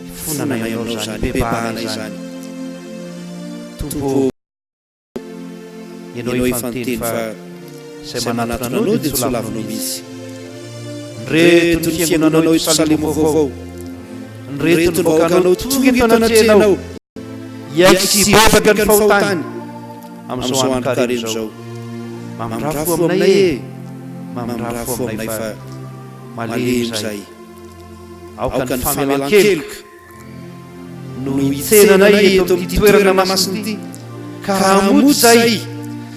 [SPEAKER 1] ifonanay aminao zany bebahanay zany tompo ianao ifanteny fa izay manatona anao dia tsy holavinao mihitsy. Nreto ny fiangonanao Yerosalema vaovao, nreto ny vahoakanao tonga eto anatrehanao hiaiky sy hibebaka ny fahotany amin'izao andro kareno zao. Mamindrafo aminay e, mamindrafo aminay fa malemy zay. Aoka ny famelan-keloka no hitsenanay eto amin'ity toerana masina ity, ka raha moto zay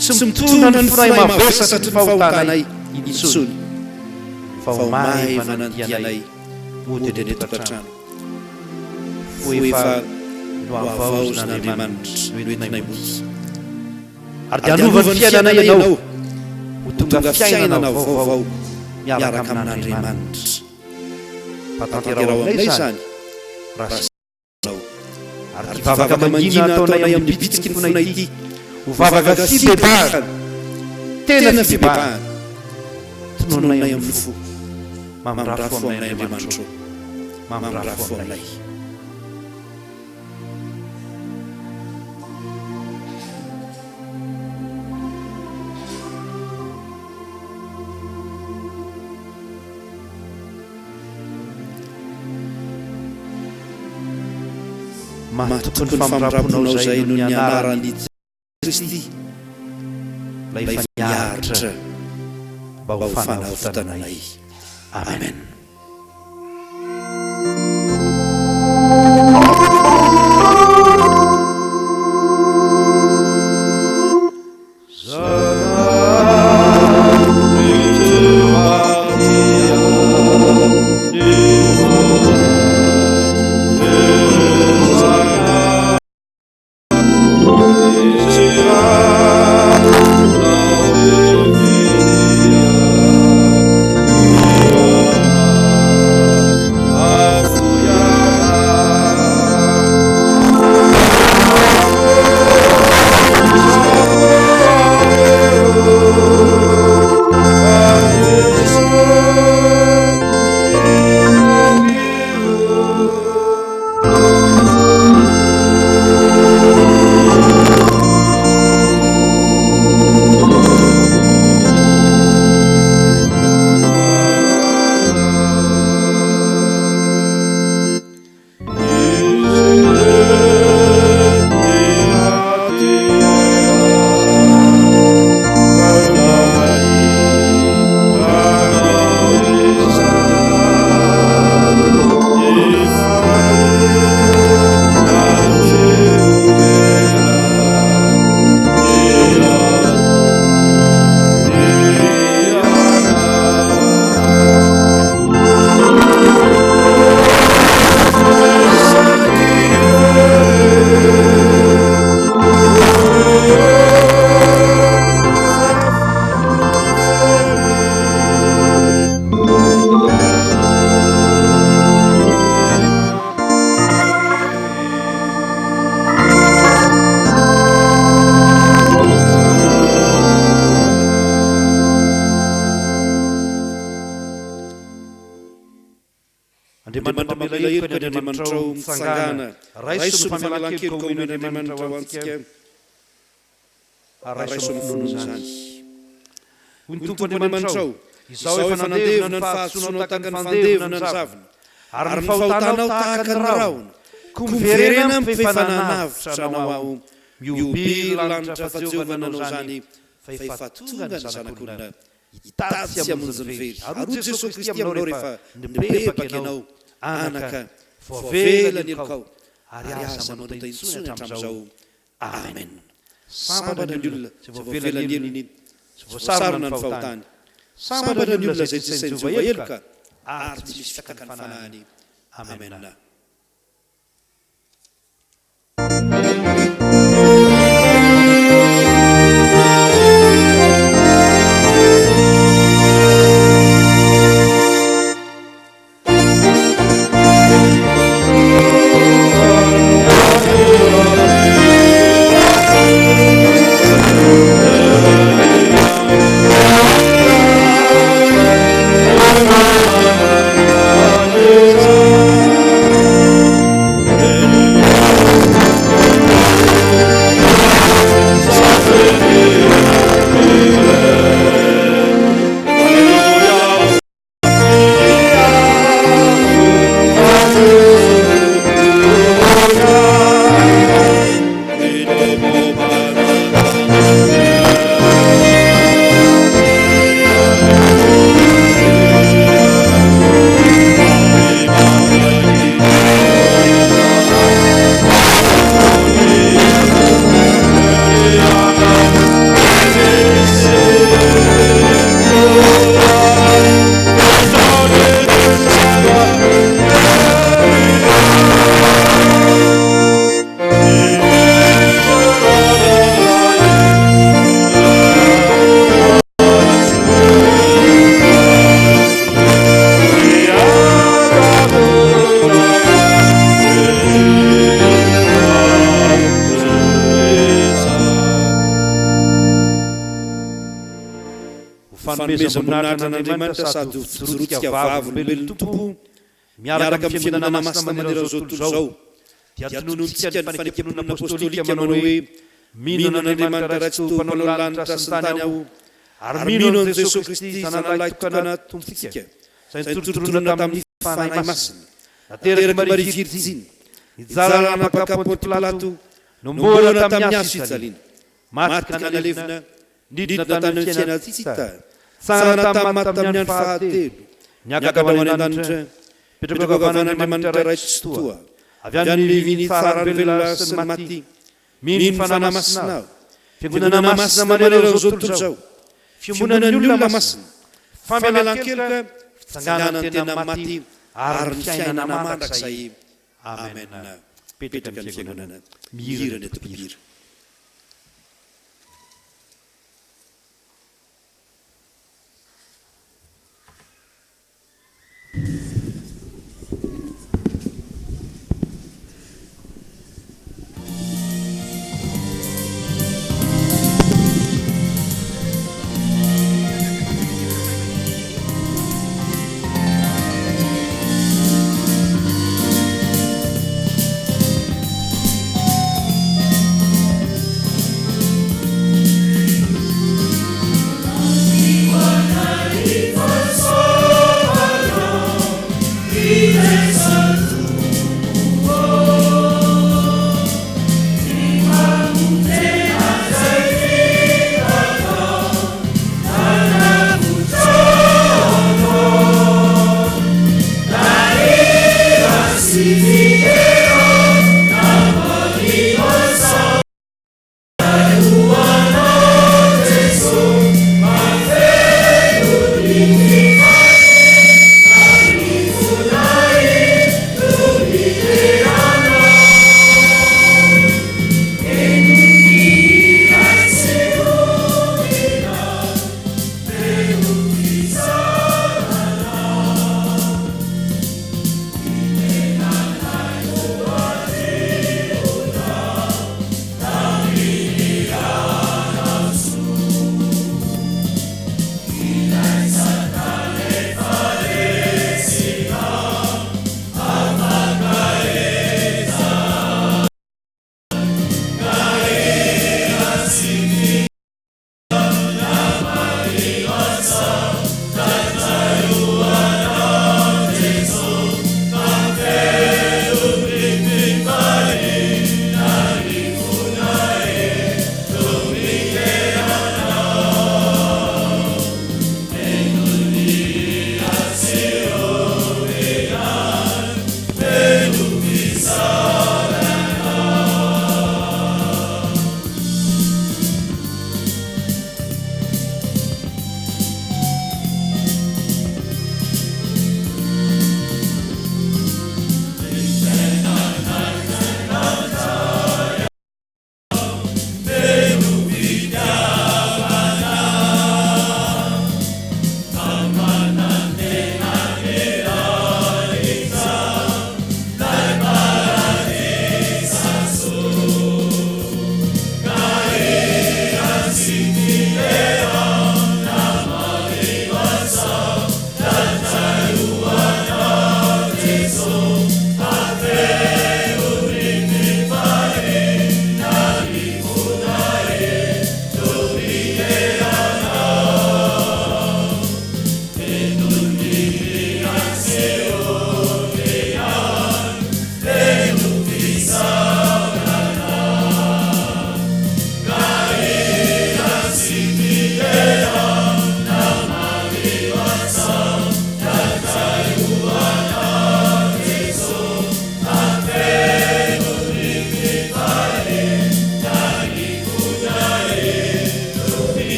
[SPEAKER 1] tsy mitona ny fonay mavesatra ny fahotanay intsony. Fa ho maivana ny dianay mody ny tokantrano. Fo efa no avaozan'Andriamanitra no entinay moty. Ary dia anovany fiainanay ianao ho tonga fiainana vaovao miaraka amin'Andriamanitra. Patanterao aminay zany raha sinao. Ary ty vavaka mangina ataonay amin'ny bitsiky ny fonay ity ho vavaka fibebahana, tena fibebahana, tononay amin'ny fo, mamindrafo aminay Andriamanitra, mamindrafo aminay. matokony famindramponao zay no ny anarany Kristy lay faniaritra mba ho fanavotananay. Amen. Andriamanitra mitsangana raiso ny famelan-keloka omeny Andriamanitra ho antsika raiso amin'ny fonon'izany. Hoy ny Tompo Andriamanitra izao efa nandevona ny fahatsoanao tahaka ny fandevona ny zavona ary ny fahotanao tahaka ny rahona ko miverena amin'ny fefananavitra anao miobily lanitra fa Jehovah nanao zany fa efa tonga ny zanak'olona hitady sy hamonjy ny very. Ary Jesosy Kristy aminao rehefa nibebaka ianao anaka voavela ny elokao ary aza manao taintsony hatramin'izao. Amen. Sambatra ny olona izay voavela ny elony sy voasarona ny fahotany. Sambatra ny olona izay tsy sain'ny Jehovah eloka ary tsy misy fiakany fanahany. Amen. Fanomezam-boninahitra an'Andriamanitra sady fijorotsika vavolombelon'ny Tompo miaraka amin'ny fiainana masina manerana zao tontolo zao dia tononontsika ny fanekemponana apôstôlika manao hoe mino an'Andriamanitra raitsy to mpanao lanitra sy ny tany aho ary mino an' Jesosy Kristy zanalahy tokana tompontsika izay nitorotonana tamin'ny fanahy masina nateraka Maria Virjiny hijalana napakaponty-pilato nomboana tamin'ny aso fijaliana maty ka nalevina nidina tany fiaina tsita tsara tamin'ny andro fahatelo niakatra ho any an-danitra petraka avan'andriamanitra ray tsy toa avy amin'ny viny tsara velona sy ny maty mino fanahy masina fiangonana masina manereo zao tontolo zao fiambonan'ny olona masina famelan-keloka fitsanganany tena maty ary ny fiainana mandrakizay amen. Petraka ny fiangonana mihira ny atopihira.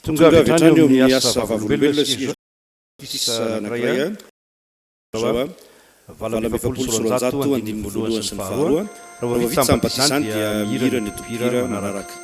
[SPEAKER 6] Tonga avy hatrany eo amin'ny asa vavolombelona sisa anankiray valo amby efapolo sy roanjato andininy voalohany sy ny faharoa raha vita sambatizany dia mihira ny topihira manaraka.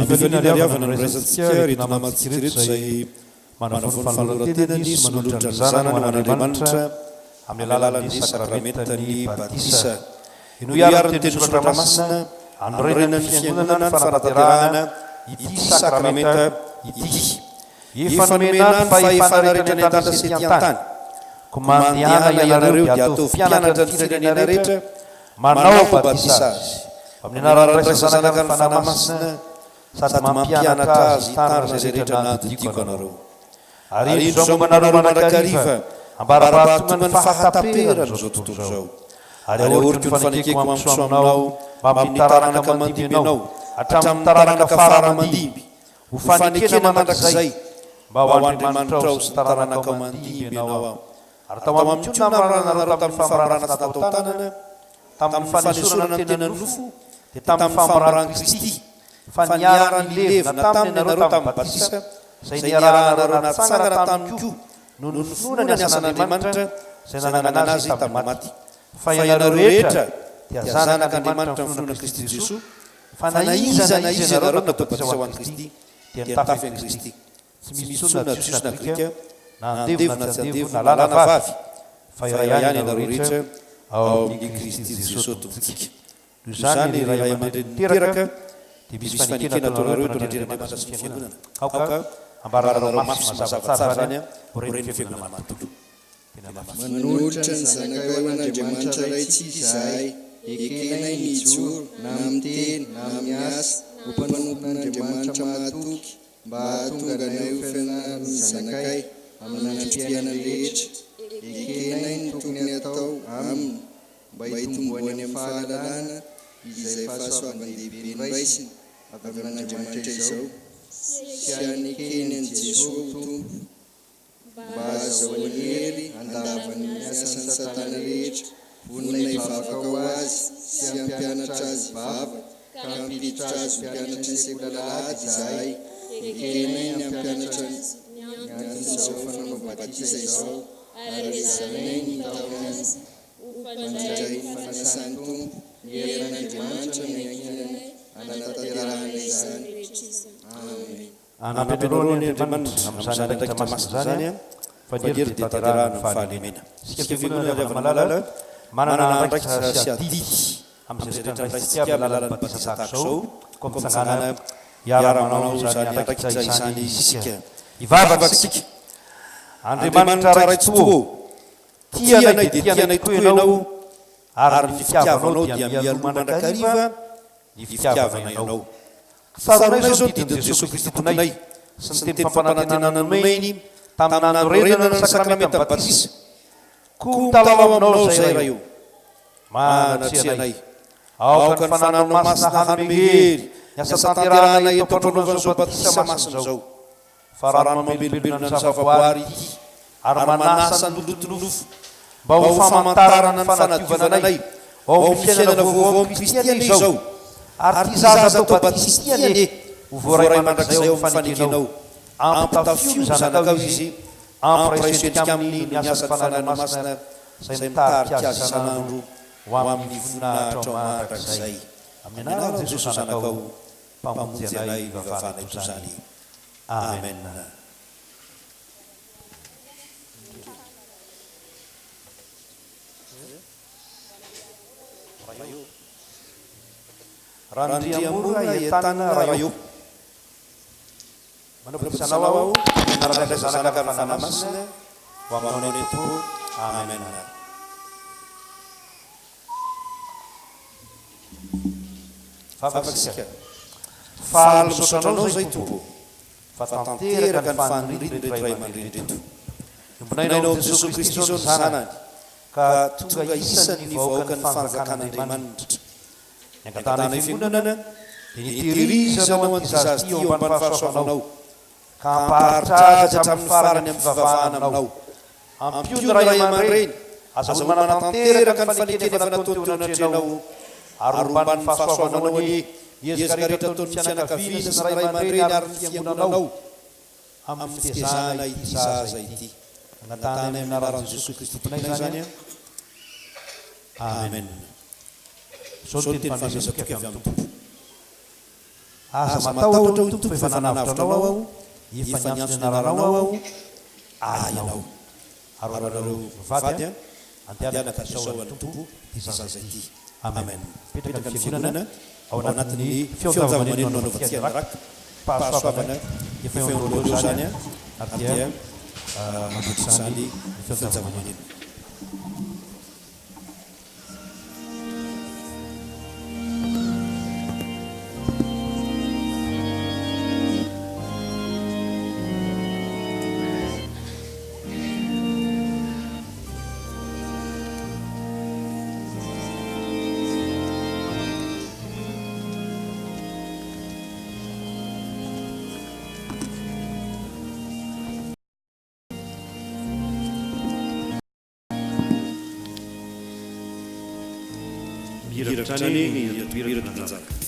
[SPEAKER 1] fifaliana ariavana noraizantsika reto namantsika reto zay manafalotena ny sy manolotra ny zanany man'andriamanitra amin'ny alalan'ny sakramentany batisa ino iarany teny soratra masina anorenany fiangonana ny fanatanterahana ity sakramenta ity efa nomena ny fahefana rehetra ny an-tany sy ety an-tany ko mandehana ianareo dia atao mpianatra ny firenena rehetra manao batisa azy amin'ny anaran'ny Ray sy Zanaka ny fanahy masina sady mampianatra azy hitanana izay rehetra nandidiko anareo ary indro zao mombanareo manrakariva ambarabaratongany fahataperany zao tontolo zao ary ahoriko ny fanekeko mampiso aminao mba amin'ny taranaka mandimby anao hatramin'ny taranaka faramandimby ho fanekena mandrakizay mba ho Andriamanitra ao sy taranaka mandimby anao ao ary tao amin'ny tio namranareo tamin'ny famorana natao tanana tamin'ny fanesorana ny tenany nofo dia tamin'ny famorany Kristy fa niarany levina taminy ianareo tamin'ny batisa izay niarahanareo natsangana tamiko no ny finoana ny asan'Andriamanitra izay nanangana azy tamin'ny maty fa ianareo rehetra dia zanak'Andriamanitra ny finoana Kristy Jesosy fa na iza ianareo natao batisa ho an'i Kristy dia nitafy an'i Kristy tsy misy intsony na jiosy na grika na andevo na tsy andevo na lahy na vavy fa iray ihany ianareo rehetra ao amin'ny Kristy Jesosy tompontsika noho izany ray aman-dreny niteraka dia misy fanekena ataonareo eto an'Andriamanitra sy ny fiangonana kaoka ambaranareo mafy sy mazava tsara zany horeny fiangonana manontolo
[SPEAKER 7] manolotra ny zanakao an'Andriamanitra raitsika izahay ekenay nijoro na amin'ny teny na amin'ny asa ho mpanompon'Andriamanitra mahatoky mba hahatonga anay ho fianarany zanakay amin'ny androm-piainana rehetra ekenay ny tokony atao aminy mba hitomboany amin'ny fahalalana izay fahasoavany lehibe ny raisiny avy amin'Andriamanitra izao sy hanekeny an'i Jesosy ho tompo mba azahoany hery andavany ny asan'ny Satana rehetra vonona hivavaka ho azy sy hampianatra azy vava ka hampiditra azy ho mpianatra ny sekolalahady izahay ekenay ny hampianatra ny anton'izao fanaova-batisa izao ary rezanay ny taona azy mandray ny fanasany tompo ny herin'Andriamanitra ny ankinany anatanterahana izany. Amen.
[SPEAKER 1] Anampedrony Andriamanitra amin'izany andraikitra masina zany fa ny hery dia tanterahana ny fahalemena. Isika fiangonana avy malala manana andraikitra sy adidy amin'izay rehetra ndraisika amin'ny alalan'ny batisa tahaka izao ko mitsangana hiara-manao zany andraikitra izany isika hivavaka isika. Andriamanitra raitsy toa tianay dia tianay tokoa ianao ary ny fitiavanao dia mialoha mandrakariva ny fitiavana ianao. Tsaronay zao ny didin'i Jesosy Kristy tomponay sy ny teny fampanantenana nomeny tamin'ny nanorenana ny sakramenta batisa koa mitalao aminao zay raha io manatry anay aoka ny fananao masina hanome hery ny asa tanterahana eto ampanaovan'izao batisa masina zao fa raha mamelobelona ny zavaboary ity ary manasa ny lotonofo mba ho famantarana ny fanadiovananay ao amin'ny fiainana vaovao amin'ny kristianina izao ary ty zaza atao batisiany e ho voaray mandrakizay ao amin'ny fanekenao ampitafio zanakao izy ampiraisoentika amin'ny ny asa fananana masina izay mitarika azy isan'andro ho amin'ny voninahitra ao mandrakizay amin'ny anaran'i Jesosy zanakao mpamonjy anay vavana eto zany. Amen. Randriamora ientana rayo manapitisanao ao naranay zanaka ny fanahy masina ho aminao neto. Amen. Vavakisika fahalosotranao zay tompo fa tanteraka ny faniridy reto ray aman-dreny reto imbonainao Jesosy Kristy zao ny zanany ka tonga isan'ny vahoaka ny fanjakan'Andriamanitra ny angatana fiangonana dia nitiririzanao an'ity zazy ty ao ambany fahasoavanao ka ampaharitra azy hatramin'ny farany amin'ny fivavahana aminao ampio ny ray aman-dreny azahoany manatanteraka ny fanekena nataony teo anatrenao ary ombany fahasoavanao any iezaka rehetra ataon'ny fianakaviana sy ny ray aman-dreny ary ny fiangonanao amin'ny fitezana ity zaza ity angatana amin'ny anaran'i Jesosy Kristy tomponay zany. Amen. Sao ny teny fanesatokay avy amin'ny tompo. aza matao ohatra tompo efa nanavitra anao aho efa niantso ny anaranao aho ainao ary anareo vady andehanaka saoan'ny tompo izazay ty amen petraka ny fiangonana ao anatin'ny fiozavamaneno nanaovantsika anaraka pahasoavana efa eondolohaloha zany ary dia mandrotra zany ny fiozavamaneno
[SPEAKER 6] Hiratra ny toerana nanjaka.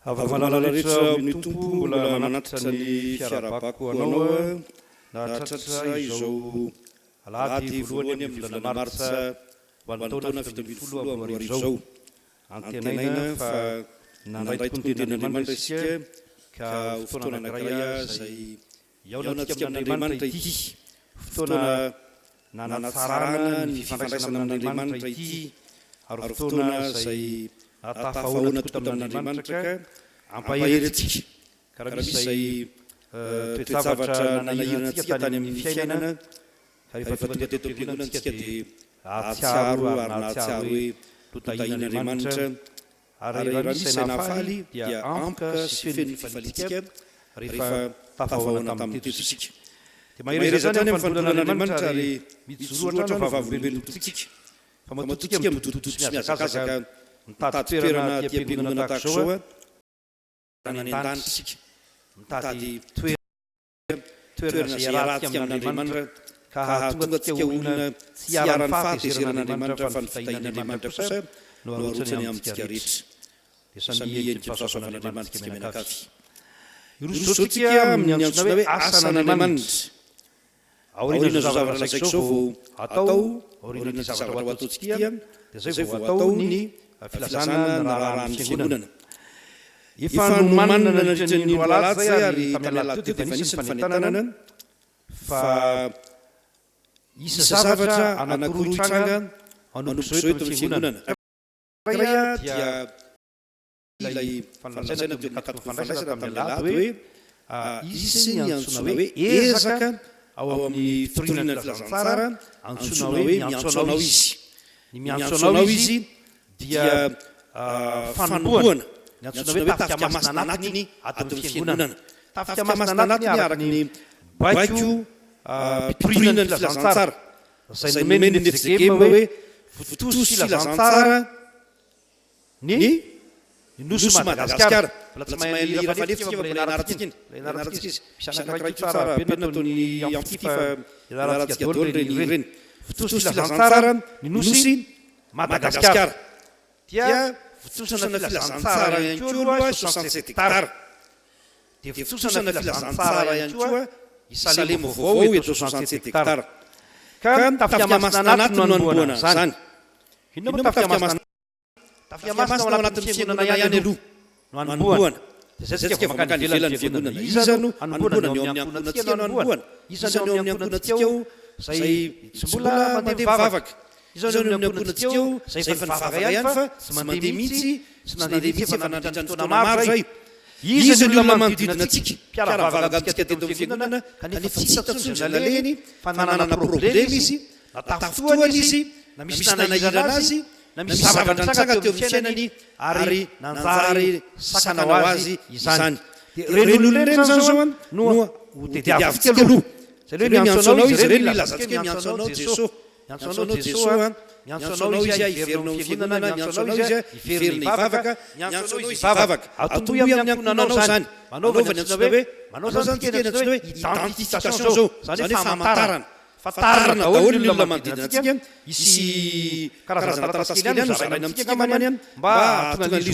[SPEAKER 6] avamalala rehetra ny tompo mbola manatitra ny fiarabako anao nahatratra izao alahady voalohany amin'ny volana martsa hoantaona fito ambin'ny folo amin'ny arivo zao antenaina fa nandray tokonten'andriamanitra isika ka fotoana anankiray zay iaonantsika amin'andriamanitra ity fotoana nanatsarana ny fifandraisana amin'andriamanitra ity ary fotoana zay atafahoana tota amin'andriamanitra ka ampaherytsika karaha misy zay toetzavatra nanahirantsika tany amin'ny fiainana ka rehefa tonga teto am-piangonantsika dia ahatsiaro ary nahatsiaro hoe lotahin'andriamanitra ary raha misy izay nahafaly dia ampoka sy feno fifalitsika rehefa tafahoana tamin'ny tetosika dia mahery zany amin'ny fanodonan'andriamanitra ary mijoro ohatra ny vavabebeny totsika fa matototsika mitotototsy miazakazaka mitady toerana tiam-piangonana tahaka zao any an-danitsika mitady toerana zay iarahantsika amin'andriamanitra ka tonga tsika olona tsy iarany fahatezeran'andriamanitra fa ny fitahin'andriamanitra kosa no arotsany amintsika rehetra dia samy endry fahasoavan'andriamanitra mianakavy irosotsika amin'ny antsona hoe asan'andriamanitra aoriana zao zavatra saiko zao vao atao aoriana ty zavatra ho ataontsika dia zay vao atao ny filazana na rahan'ny fiangonana efa nomanina nandritran'ny roalaty zay ary tamin'ny alady teo dia efa nisy ny fanentanana fa isa zavatra anankiroa hitranga anomboka zao eto amin'ny fiangonana dia ilay fanlanjaina teo nakatoko fandraisana tamin'ny alady hoe isy ny antsona hoe ezaka ao amin'ny fitorinana filazantsara antsona hoe miantso anao izy ny miantso anao izy dia fanomboana ny antsona hoe tafika masina anatiny ato amin'ny fiangonana tafika masina anatiny araka ny baiko mpitorina ny filazantsara zay nomeny ny fizekema hoe fotosy filazantsara ny nosy madagasikara mbola tsy mahay lira falefitsika fa mbola ianaratsika iny ianaratsika izy misy anankiray tsara be nataony amfity fa ianaratsika daholo reny fotosy filazantsara ny nosy madagasikara dia fotosana filazantsara ihany koa aloha 67 hectara dia fotosana filazantsara ihany koa isalemo vaovao eto 67 hectara ka tafika masina anatiny no anomboana zany ino moa tafika masina ao anatin'ny fiangonana ihany aloha no anomboana dia zay tsika makany ivelan'ny fiangonana iza no anomboana ny ao amin'ny ankonantsika no anomboana iza no ao amin'ny ankonantsika ao zay tsy mbola mandeha mivavaka iza no amin'ny ankonantsika ao zay efa nivavaka ihany fa tsy mandeha mihitsy sy nandeha mihitsy efa nandritran'ny taona maro zay iza ny olona manodidina antsika mpiara-bavaka amintsika teto amin'ny fiangonana kanefa tsy hitatsonjy naleny fa nanana problema izy na tafotoana izy na misy nanahirana azy na misy zavatra nitsanga teo amin'ny fiainany ary nanjary sakana ho azy izany dia reny olona reny zany zao no hotediavintsika aloha zay hoe miantso anao izy reny milazantsika hoe miantso anao jesosy miantso anao jesosy miantso anao izy iverinao amin'ny fiangonana miantso anao izy iverina ivavaka miantso anao izy ivavaka atombohy amin'ny ankonanao zany manaova ny antsona hoe manao zany tika ny antsona hoe identification zao zany hoe famantarana fatarana daholo ny olona manodidina antsika isy karazana taratasy kely any zaraina amintsika kamany any mba tonga ny